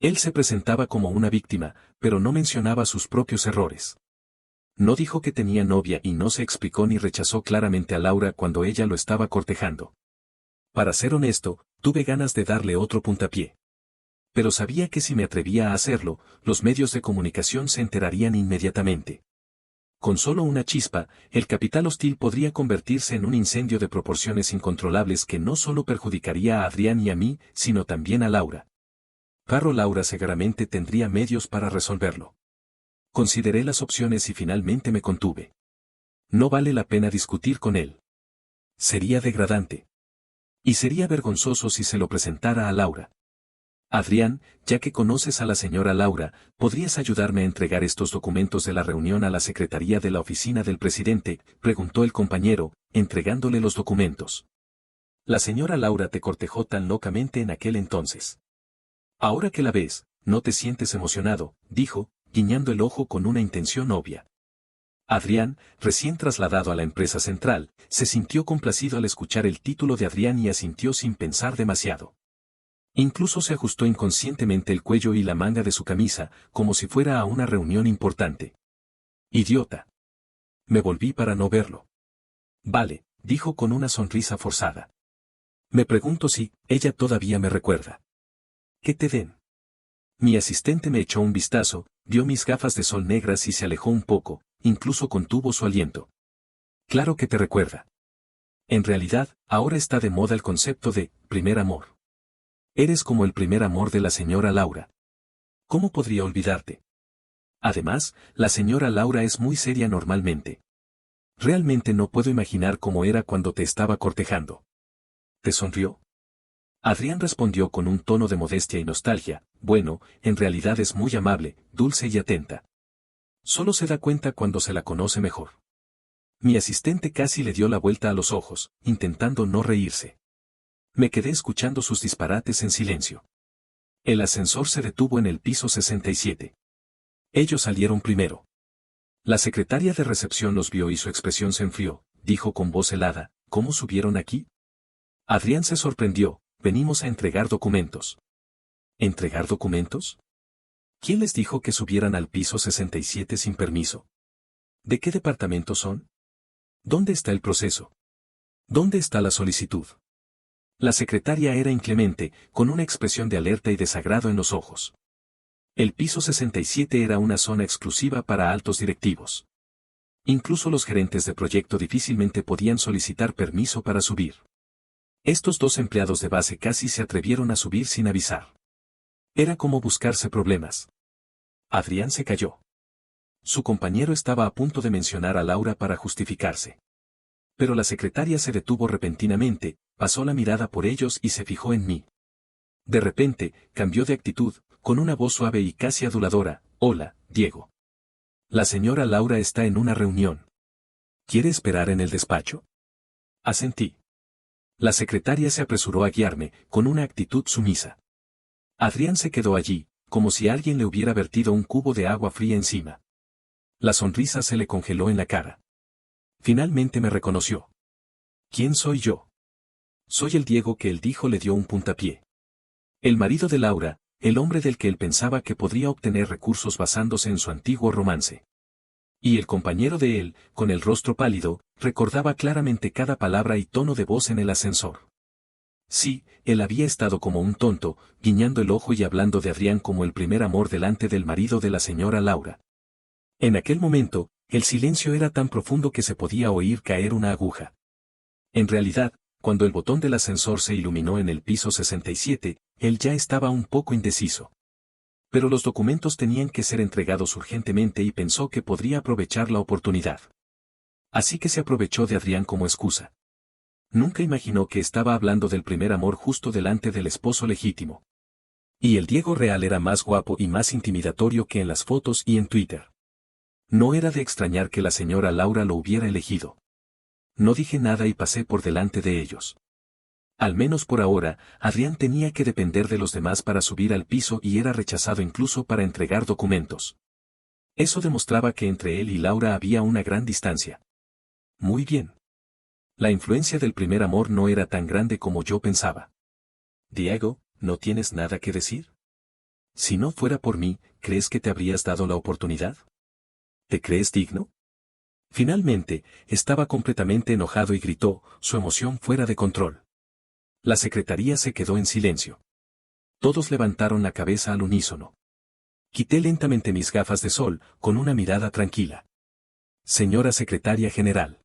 Él se presentaba como una víctima, pero no mencionaba sus propios errores. No dijo que tenía novia y no se explicó ni rechazó claramente a Laura cuando ella lo estaba cortejando. Para ser honesto, tuve ganas de darle otro puntapié. Pero sabía que si me atrevía a hacerlo, los medios de comunicación se enterarían inmediatamente. Con solo una chispa, el capital hostil podría convertirse en un incendio de proporciones incontrolables que no solo perjudicaría a Adrián y a mí, sino también a Laura. Pero Laura seguramente tendría medios para resolverlo. Consideré las opciones y finalmente me contuve. No vale la pena discutir con él. Sería degradante. Y sería vergonzoso si se lo presentara a Laura. Adrián, ya que conoces a la señora Laura, ¿podrías ayudarme a entregar estos documentos de la reunión a la secretaría de la oficina del presidente?, preguntó el compañero, entregándole los documentos. La señora Laura te cortejó tan locamente en aquel entonces. Ahora que la ves, no te sientes emocionado, dijo, guiñando el ojo con una intención obvia. Adrián, recién trasladado a la empresa central, se sintió complacido al escuchar el título de Adrián y asintió sin pensar demasiado. Incluso se ajustó inconscientemente el cuello y la manga de su camisa, como si fuera a una reunión importante. Idiota. Me volví para no verlo. Vale, dijo con una sonrisa forzada. Me pregunto si ella todavía me recuerda. ¿Qué te den? Mi asistente me echó un vistazo, vio mis gafas de sol negras y se alejó un poco, incluso contuvo su aliento. Claro que te recuerda. En realidad, ahora está de moda el concepto de primer amor. Eres como el primer amor de la señora Laura. ¿Cómo podría olvidarte? Además, la señora Laura es muy seria normalmente. Realmente no puedo imaginar cómo era cuando te estaba cortejando. ¿Te sonrió? Adrián respondió con un tono de modestia y nostalgia, bueno, en realidad es muy amable, dulce y atenta. Solo se da cuenta cuando se la conoce mejor. Mi asistente casi le dio la vuelta a los ojos, intentando no reírse. Me quedé escuchando sus disparates en silencio. El ascensor se detuvo en el piso 67. Ellos salieron primero. La secretaria de recepción los vio y su expresión se enfrió, dijo con voz helada, ¿cómo subieron aquí? Adrián se sorprendió, venimos a entregar documentos. ¿Entregar documentos? ¿Quién les dijo que subieran al piso 67 sin permiso? ¿De qué departamento son? ¿Dónde está el proceso? ¿Dónde está la solicitud? La secretaria era inclemente, con una expresión de alerta y desagrado en los ojos. El piso 67 era una zona exclusiva para altos directivos. Incluso los gerentes de proyecto difícilmente podían solicitar permiso para subir. Estos dos empleados de base casi se atrevieron a subir sin avisar. Era como buscarse problemas. Adrián se calló. Su compañero estaba a punto de mencionar a Laura para justificarse. Pero la secretaria se detuvo repentinamente, pasó la mirada por ellos y se fijó en mí. De repente, cambió de actitud, con una voz suave y casi aduladora, «Hola, Diego. La señora Laura está en una reunión. ¿Quiere esperar en el despacho?» Asentí. La secretaria se apresuró a guiarme, con una actitud sumisa. Adrián se quedó allí, como si alguien le hubiera vertido un cubo de agua fría encima. La sonrisa se le congeló en la cara. Finalmente me reconoció. ¿Quién soy yo? Soy el Diego que él dijo le dio un puntapié. El marido de Laura, el hombre del que él pensaba que podría obtener recursos basándose en su antiguo romance. Y el compañero de él, con el rostro pálido, recordaba claramente cada palabra y tono de voz en el ascensor. Sí, él había estado como un tonto, guiñando el ojo y hablando de Adrián como el primer amor delante del marido de la señora Laura. En aquel momento, el silencio era tan profundo que se podía oír caer una aguja. En realidad, cuando el botón del ascensor se iluminó en el piso 67, él ya estaba un poco indeciso. Pero los documentos tenían que ser entregados urgentemente y pensó que podría aprovechar la oportunidad. Así que se aprovechó de Adrián como excusa. Nunca imaginó que estaba hablando del primer amor justo delante del esposo legítimo. Y el Diego real era más guapo y más intimidatorio que en las fotos y en Twitter. No era de extrañar que la señora Laura lo hubiera elegido. No dije nada y pasé por delante de ellos. Al menos por ahora, Adrián tenía que depender de los demás para subir al piso y era rechazado incluso para entregar documentos. Eso demostraba que entre él y Laura había una gran distancia. Muy bien. La influencia del primer amor no era tan grande como yo pensaba. Diego, ¿no tienes nada que decir? Si no fuera por mí, ¿crees que te habrías dado la oportunidad? ¿Te crees digno? Finalmente, estaba completamente enojado y gritó, su emoción fuera de control. La secretaría se quedó en silencio. Todos levantaron la cabeza al unísono. Quité lentamente mis gafas de sol, con una mirada tranquila. Señora secretaria general.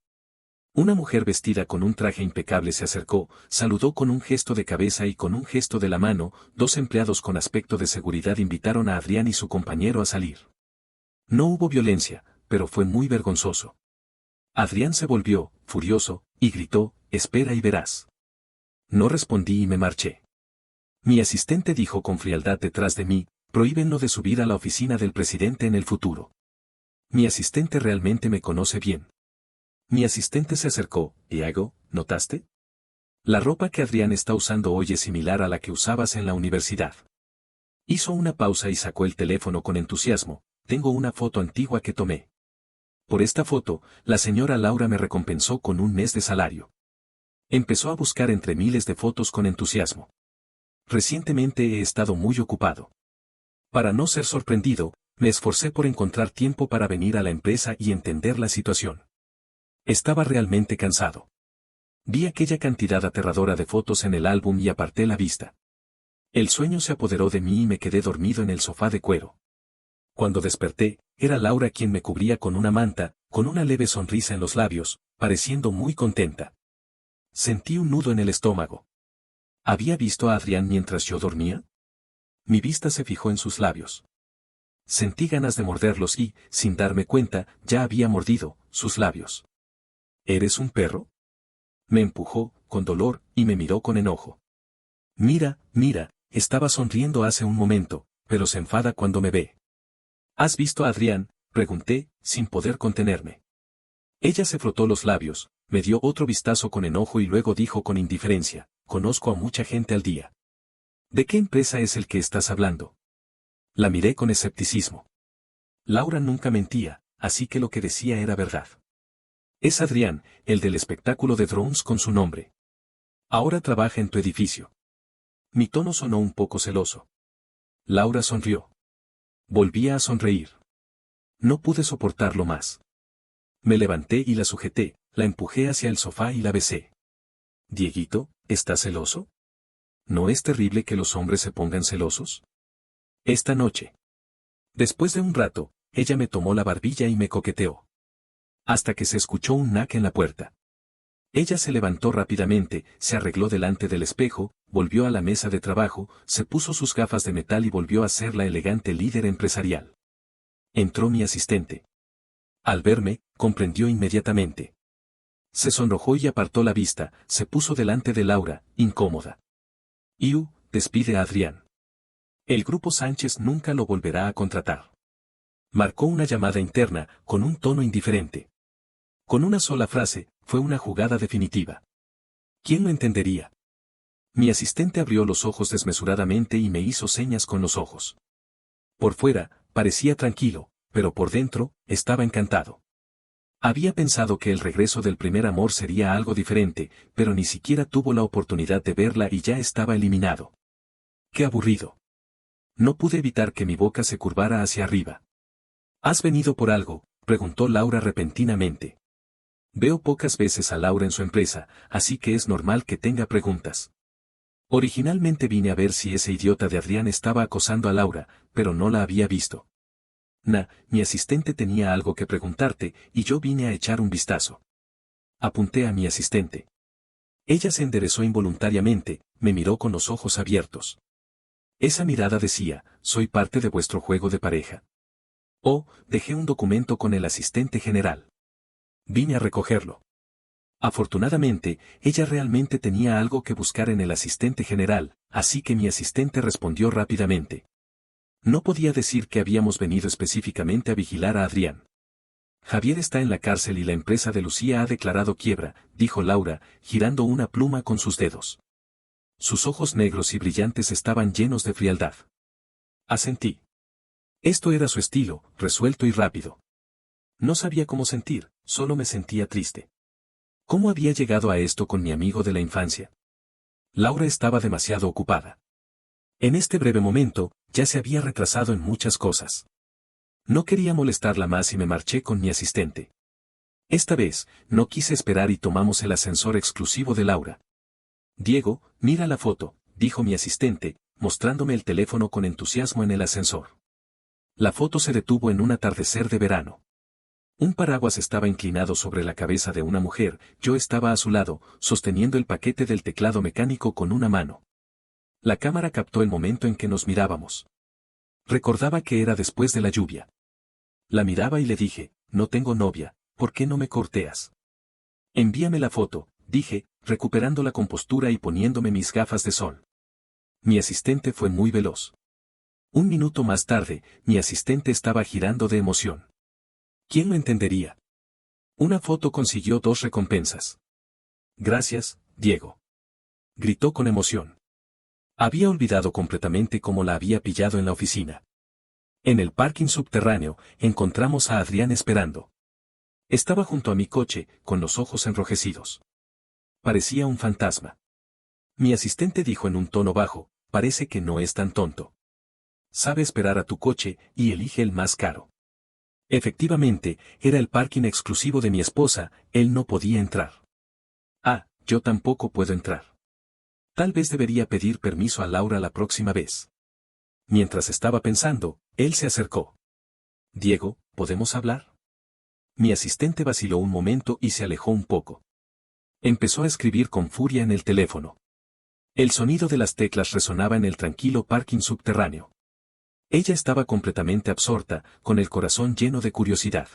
Una mujer vestida con un traje impecable se acercó, saludó con un gesto de cabeza y con un gesto de la mano, dos empleados con aspecto de seguridad invitaron a Adrián y su compañero a salir. No hubo violencia, pero fue muy vergonzoso. Adrián se volvió, furioso, y gritó, espera y verás. No respondí y me marché. Mi asistente dijo con frialdad detrás de mí, prohíbenlo de subir a la oficina del presidente en el futuro. Mi asistente realmente me conoce bien. Mi asistente se acercó, Iago, ¿notaste? La ropa que Adrián está usando hoy es similar a la que usabas en la universidad. Hizo una pausa y sacó el teléfono con entusiasmo. Tengo una foto antigua que tomé. Por esta foto, la señora Laura me recompensó con un mes de salario. Empezó a buscar entre miles de fotos con entusiasmo. Recientemente he estado muy ocupado. Para no ser sorprendido, me esforcé por encontrar tiempo para venir a la empresa y entender la situación. Estaba realmente cansado. Vi aquella cantidad aterradora de fotos en el álbum y aparté la vista. El sueño se apoderó de mí y me quedé dormido en el sofá de cuero. Cuando desperté, era Laura quien me cubría con una manta, con una leve sonrisa en los labios, pareciendo muy contenta. Sentí un nudo en el estómago. ¿Había visto a Adrián mientras yo dormía? Mi vista se fijó en sus labios. Sentí ganas de morderlos y, sin darme cuenta, ya había mordido sus labios. ¿Eres un perro? Me empujó, con dolor, y me miró con enojo. Mira, estaba sonriendo hace un momento, pero se enfada cuando me ve. ¿Has visto a Adrián?, pregunté, sin poder contenerme. Ella se frotó los labios, me dio otro vistazo con enojo y luego dijo con indiferencia, conozco a mucha gente al día. ¿De qué empresa es el que estás hablando? La miré con escepticismo. Laura nunca mentía, así que lo que decía era verdad. Es Adrián, el del espectáculo de drones con su nombre. Ahora trabaja en tu edificio. Mi tono sonó un poco celoso. Laura sonrió. Volvía a sonreír. No pude soportarlo más. Me levanté y la sujeté, la empujé hacia el sofá y la besé. Dieguito, ¿estás celoso? ¿No es terrible que los hombres se pongan celosos? Esta noche. Después de un rato, ella me tomó la barbilla y me coqueteó. Hasta que se escuchó un knack en la puerta. Ella se levantó rápidamente, se arregló delante del espejo, volvió a la mesa de trabajo, se puso sus gafas de metal y volvió a ser la elegante líder empresarial. Entró mi asistente. Al verme, comprendió inmediatamente. Se sonrojó y apartó la vista, se puso delante de Laura, incómoda. Iu, despide a Adrián. El grupo Sánchez nunca lo volverá a contratar. Marcó una llamada interna, con un tono indiferente. Con una sola frase, fue una jugada definitiva. ¿Quién lo entendería? Mi asistente abrió los ojos desmesuradamente y me hizo señas con los ojos. Por fuera, parecía tranquilo, pero por dentro, estaba encantado. Había pensado que el regreso del primer amor sería algo diferente, pero ni siquiera tuvo la oportunidad de verla y ya estaba eliminado. ¡Qué aburrido! No pude evitar que mi boca se curvara hacia arriba. ¿Has venido por algo?, preguntó Laura repentinamente. Veo pocas veces a Laura en su empresa, así que es normal que tenga preguntas. Originalmente vine a ver si ese idiota de Adrián estaba acosando a Laura, pero no la había visto. Mi asistente tenía algo que preguntarte, y yo vine a echar un vistazo. Apunté a mi asistente. Ella se enderezó involuntariamente, me miró con los ojos abiertos. Esa mirada decía, soy parte de vuestro juego de pareja. Oh, dejé un documento con el asistente general. Vine a recogerlo. Afortunadamente, ella realmente tenía algo que buscar en el asistente general, así que mi asistente respondió rápidamente. No podía decir que habíamos venido específicamente a vigilar a Adrián. Javier está en la cárcel y la empresa de Lucía ha declarado quiebra, dijo Laura, girando una pluma con sus dedos. Sus ojos negros y brillantes estaban llenos de frialdad. Asentí. Esto era su estilo, resuelto y rápido. No sabía cómo sentir, solo me sentía triste. ¿Cómo había llegado a esto con mi amigo de la infancia? Laura estaba demasiado ocupada. En este breve momento, ya se había retrasado en muchas cosas. No quería molestarla más y me marché con mi asistente. Esta vez, no quise esperar y tomamos el ascensor exclusivo de Laura. Diego, mira la foto, dijo mi asistente, mostrándome el teléfono con entusiasmo en el ascensor. La foto se detuvo en un atardecer de verano. Un paraguas estaba inclinado sobre la cabeza de una mujer, yo estaba a su lado, sosteniendo el paquete del teclado mecánico con una mano. La cámara captó el momento en que nos mirábamos. Recordaba que era después de la lluvia. La miraba y le dije, no tengo novia, ¿por qué no me corteas? Envíame la foto, dije, recuperando la compostura y poniéndome mis gafas de sol. Mi asistente fue muy veloz. Un minuto más tarde, mi asistente estaba girando de emoción. ¿Quién lo entendería? Una foto consiguió 2 recompensas. Gracias, Diego. Gritó con emoción. Había olvidado completamente cómo la había pillado en la oficina. En el parking subterráneo, encontramos a Adrián esperando. Estaba junto a mi coche, con los ojos enrojecidos. Parecía un fantasma. Mi asistente dijo en un tono bajo, parece que no es tan tonto. Sabe esperar a tu coche y elige el más caro. Efectivamente, era el parking exclusivo de mi esposa, él no podía entrar. Ah, yo tampoco puedo entrar. Tal vez debería pedir permiso a Laura la próxima vez. Mientras estaba pensando, él se acercó. Diego, ¿podemos hablar? Mi asistente vaciló un momento y se alejó un poco. Empezó a escribir con furia en el teléfono. El sonido de las teclas resonaba en el tranquilo parking subterráneo. Ella estaba completamente absorta, con el corazón lleno de curiosidad.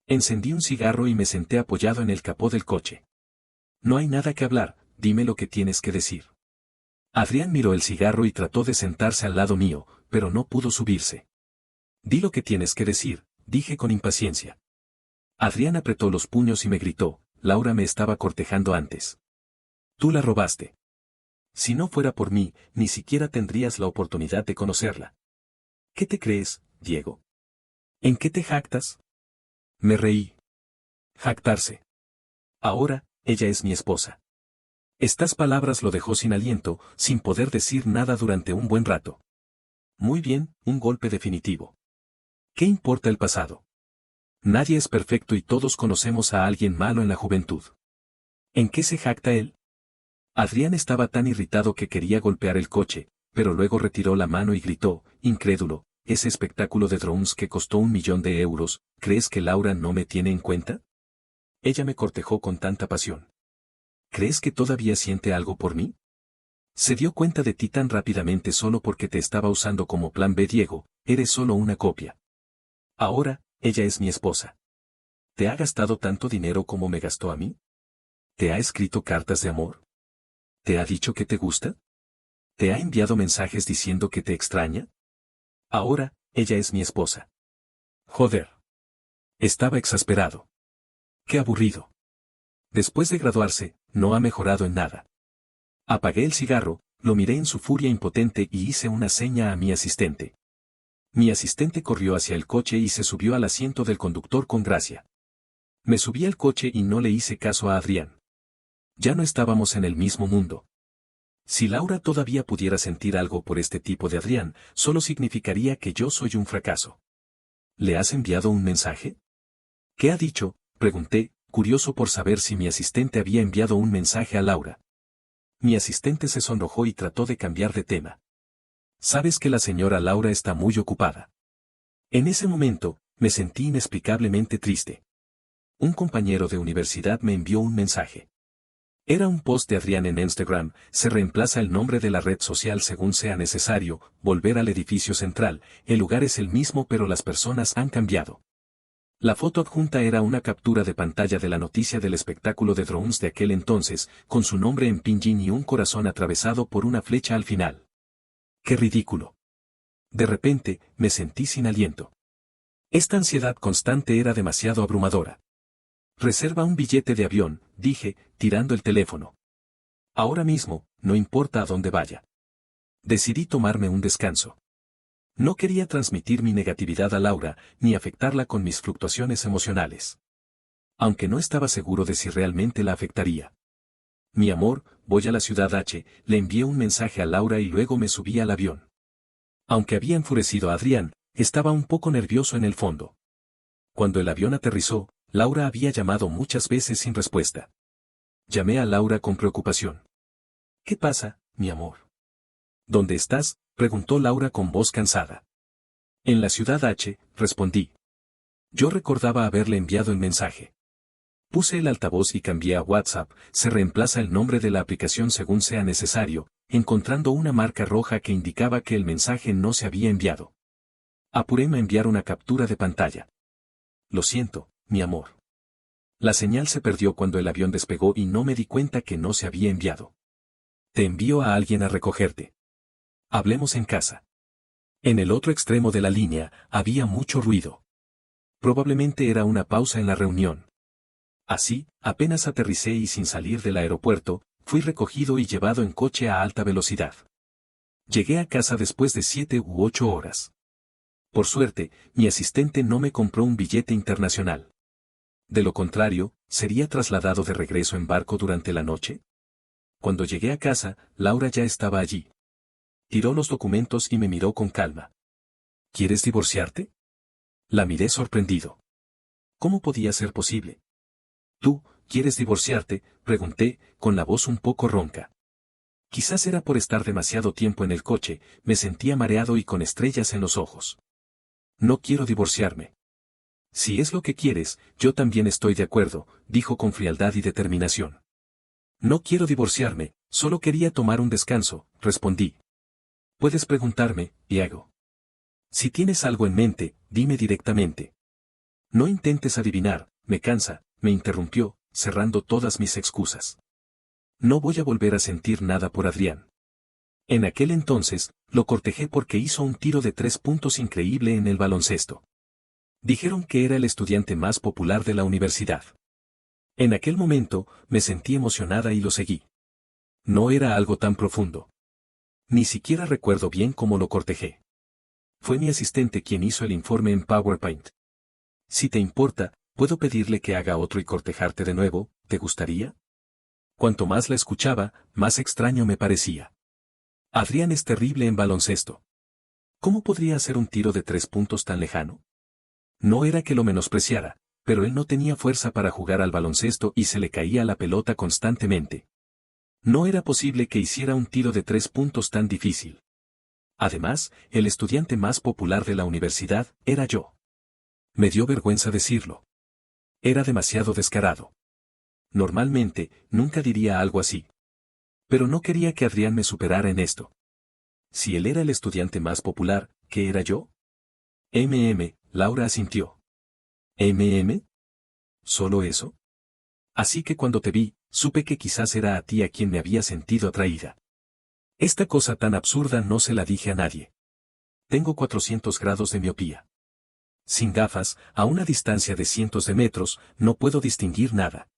Encendí un cigarro y me senté apoyado en el capó del coche. No hay nada que hablar, dime lo que tienes que decir. Adrián miró el cigarro y trató de sentarse al lado mío, pero no pudo subirse. Di lo que tienes que decir, dije con impaciencia. Adrián apretó los puños y me gritó, Laura me estaba cortejando antes. Tú la robaste. Si no fuera por mí, ni siquiera tendrías la oportunidad de conocerla. ¿Qué te crees, Diego? ¿En qué te jactas? Me reí. Jactarse. Ahora, ella es mi esposa. Estas palabras lo dejó sin aliento, sin poder decir nada durante un buen rato. Muy bien, un golpe definitivo. ¿Qué importa el pasado? Nadie es perfecto y todos conocemos a alguien malo en la juventud. ¿En qué se jacta él? Adrián estaba tan irritado que quería golpear el coche, pero luego retiró la mano y gritó, incrédulo, ese espectáculo de drones que costó 1.000.000 de euros, ¿crees que Laura no me tiene en cuenta? Ella me cortejó con tanta pasión. ¿Crees que todavía siente algo por mí? Se dio cuenta de ti tan rápidamente solo porque te estaba usando como plan B, Diego, eres solo una copia. Ahora, ella es mi esposa. ¿Te ha gastado tanto dinero como me gastó a mí? ¿Te ha escrito cartas de amor? ¿Te ha dicho que te gusta? ¿Te ha enviado mensajes diciendo que te extraña? Ahora, ella es mi esposa. Joder. Estaba exasperado. Qué aburrido. Después de graduarse, no ha mejorado en nada. Apagué el cigarro, lo miré en su furia impotente y hice una seña a mi asistente. Mi asistente corrió hacia el coche y se subió al asiento del conductor con gracia. Me subí al coche y no le hice caso a Adrián. Ya no estábamos en el mismo mundo. Si Laura todavía pudiera sentir algo por este tipo de Adrián, solo significaría que yo soy un fracaso. ¿Le has enviado un mensaje? ¿Qué ha dicho?, pregunté, curioso por saber si mi asistente había enviado un mensaje a Laura. Mi asistente se sonrojó y trató de cambiar de tema. Sabes que la señora Laura está muy ocupada. En ese momento, me sentí inexplicablemente triste. Un compañero de universidad me envió un mensaje. Era un post de Adrián en Instagram, se reemplaza el nombre de la red social según sea necesario, volver al edificio central, el lugar es el mismo pero las personas han cambiado. La foto adjunta era una captura de pantalla de la noticia del espectáculo de drones de aquel entonces, con su nombre en pinyin y un corazón atravesado por una flecha al final. ¡Qué ridículo! De repente, me sentí sin aliento. Esta ansiedad constante era demasiado abrumadora. Reserva un billete de avión, dije, tirando el teléfono. Ahora mismo, no importa a dónde vaya. Decidí tomarme un descanso. No quería transmitir mi negatividad a Laura, ni afectarla con mis fluctuaciones emocionales. Aunque no estaba seguro de si realmente la afectaría. Mi amor, voy a la ciudad H, le envié un mensaje a Laura y luego me subí al avión. Aunque había enfurecido a Adrián, estaba un poco nervioso en el fondo. Cuando el avión aterrizó, Laura había llamado muchas veces sin respuesta. Llamé a Laura con preocupación. ¿Qué pasa, mi amor? ¿Dónde estás?, preguntó Laura con voz cansada. En la ciudad H, respondí. Yo recordaba haberle enviado el mensaje. Puse el altavoz y cambié a WhatsApp, se reemplaza el nombre de la aplicación según sea necesario, encontrando una marca roja que indicaba que el mensaje no se había enviado. Apúreme a enviar una captura de pantalla. Lo siento, mi amor. La señal se perdió cuando el avión despegó y no me di cuenta que no se había enviado. Te envío a alguien a recogerte. Hablemos en casa. En el otro extremo de la línea, había mucho ruido. Probablemente era una pausa en la reunión. Así, apenas aterricé y sin salir del aeropuerto, fui recogido y llevado en coche a alta velocidad. Llegué a casa después de 7 u 8 horas. Por suerte, mi asistente no me compró un billete internacional. De lo contrario, ¿sería trasladado de regreso en barco durante la noche? Cuando llegué a casa, Laura ya estaba allí. Tiró los documentos y me miró con calma. ¿Quieres divorciarte? La miré sorprendido. ¿Cómo podía ser posible? ¿Tú, quieres divorciarte?, pregunté, con la voz un poco ronca. Quizás era por estar demasiado tiempo en el coche, me sentía mareado y con estrellas en los ojos. No quiero divorciarme. Si es lo que quieres, yo también estoy de acuerdo, dijo con frialdad y determinación. No quiero divorciarme, solo quería tomar un descanso, respondí. Puedes preguntarme, Diego. Si tienes algo en mente, dime directamente. No intentes adivinar, me cansa, me interrumpió, cerrando todas mis excusas. No voy a volver a sentir nada por Adrián. En aquel entonces, lo cortejé porque hizo un tiro de 3 puntos increíble en el baloncesto. Dijeron que era el estudiante más popular de la universidad. En aquel momento, me sentí emocionada y lo seguí. No era algo tan profundo. Ni siquiera recuerdo bien cómo lo cortejé. Fue mi asistente quien hizo el informe en PowerPoint. Si te importa, puedo pedirle que haga otro y cortejarte de nuevo, ¿te gustaría? Cuanto más la escuchaba, más extraño me parecía. Adrián es terrible en baloncesto. ¿Cómo podría hacer un tiro de 3 puntos tan lejano? No era que lo menospreciara, pero él no tenía fuerza para jugar al baloncesto y se le caía la pelota constantemente. No era posible que hiciera un tiro de 3 puntos tan difícil. Además, el estudiante más popular de la universidad era yo. Me dio vergüenza decirlo. Era demasiado descarado. Normalmente, nunca diría algo así. Pero no quería que Adrián me superara en esto. Si él era el estudiante más popular, ¿qué era yo? Laura asintió. ¿Solo eso? Así que cuando te vi, supe que quizás era a ti a quien me había sentido atraída. Esta cosa tan absurda no se la dije a nadie. Tengo 400 grados de miopía. Sin gafas, a una distancia de cientos de metros, no puedo distinguir nada.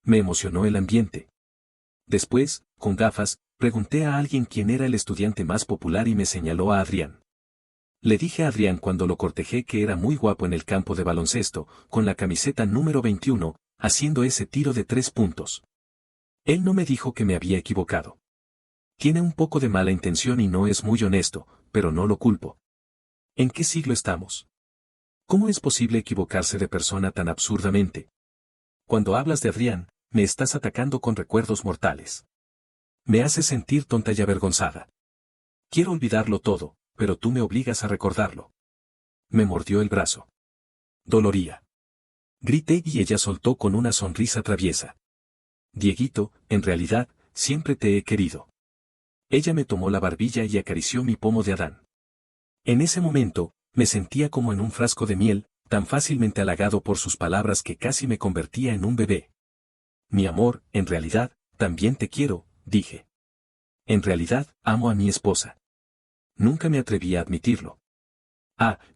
Me emocionó el ambiente. Después, con gafas, pregunté a alguien quién era el estudiante más popular y me señaló a Adrián. Le dije a Adrián cuando lo cortejé que era muy guapo en el campo de baloncesto, con la camiseta número 21, haciendo ese tiro de 3 puntos. Él no me dijo que me había equivocado. Tiene un poco de mala intención y no es muy honesto, pero no lo culpo. ¿En qué siglo estamos? ¿Cómo es posible equivocarse de persona tan absurdamente? Cuando hablas de Adrián, me estás atacando con recuerdos mortales. Me haces sentir tonta y avergonzada. Quiero olvidarlo todo, pero tú me obligas a recordarlo. Me mordió el brazo. Doloría. Grité y ella soltó con una sonrisa traviesa. Dieguito, en realidad, siempre te he querido. Ella me tomó la barbilla y acarició mi pomo de Adán. En ese momento, me sentía como en un frasco de miel, tan fácilmente halagado por sus palabras que casi me convertía en un bebé. Mi amor, en realidad, también te quiero, dije. En realidad, amo a mi esposa. Nunca me atreví a admitirlo.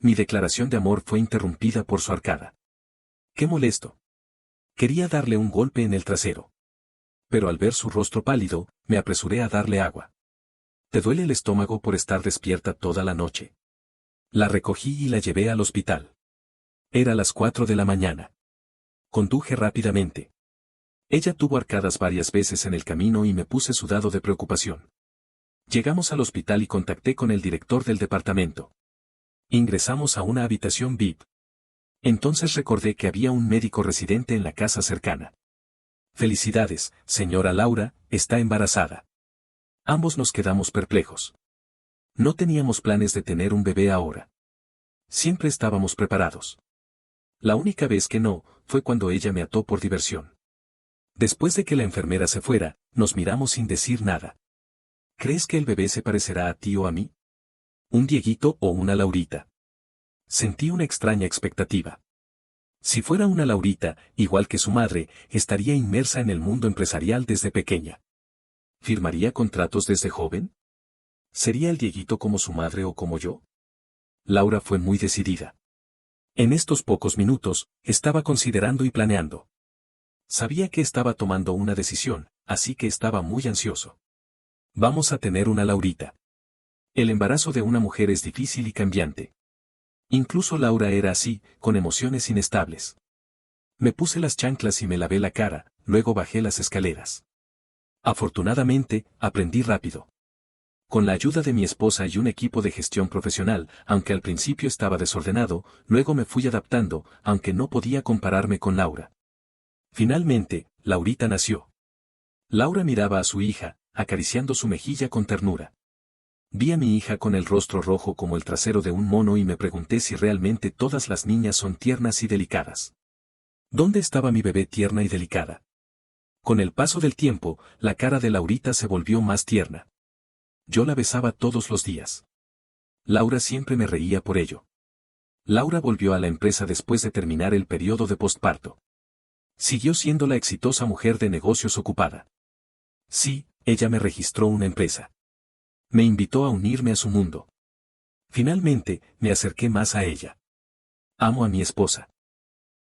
Mi declaración de amor fue interrumpida por su arcada. ¡Qué molesto! Quería darle un golpe en el trasero. Pero al ver su rostro pálido, me apresuré a darle agua. ¿Te duele el estómago por estar despierta toda la noche? La recogí y la llevé al hospital. Era las 4 de la mañana. Conduje rápidamente. Ella tuvo arcadas varias veces en el camino y me puse sudado de preocupación. Llegamos al hospital y contacté con el director del departamento. Ingresamos a una habitación VIP. Entonces recordé que había un médico residente en la casa cercana. Felicidades, señora Laura, está embarazada. Ambos nos quedamos perplejos. No teníamos planes de tener un bebé ahora. Siempre estábamos preparados. La única vez que no, fue cuando ella me ató por diversión. Después de que la enfermera se fuera, nos miramos sin decir nada. ¿Crees que el bebé se parecerá a ti o a mí? ¿Un Dieguito o una Laurita? Sentí una extraña expectativa. Si fuera una Laurita, igual que su madre, estaría inmersa en el mundo empresarial desde pequeña. ¿Firmaría contratos desde joven? ¿Sería el Dieguito como su madre o como yo? Laura fue muy decidida. En estos pocos minutos, estaba considerando y planeando. Sabía que estaba tomando una decisión, así que estaba muy ansioso. Vamos a tener una Laurita. El embarazo de una mujer es difícil y cambiante. Incluso Laura era así, con emociones inestables. Me puse las chanclas y me lavé la cara, luego bajé las escaleras. Afortunadamente, aprendí rápido. Con la ayuda de mi esposa y un equipo de gestión profesional, aunque al principio estaba desordenado, luego me fui adaptando, aunque no podía compararme con Laura. Finalmente, Laurita nació. Laura miraba a su hija, acariciando su mejilla con ternura. Vi a mi hija con el rostro rojo como el trasero de un mono y me pregunté si realmente todas las niñas son tiernas y delicadas. ¿Dónde estaba mi bebé tierna y delicada? Con el paso del tiempo, la cara de Laurita se volvió más tierna. Yo la besaba todos los días. Laura siempre me reía por ello. Laura volvió a la empresa después de terminar el periodo de posparto. Siguió siendo la exitosa mujer de negocios ocupada. Sí, ella me registró una empresa. Me invitó a unirme a su mundo. Finalmente, me acerqué más a ella. Amo a mi esposa.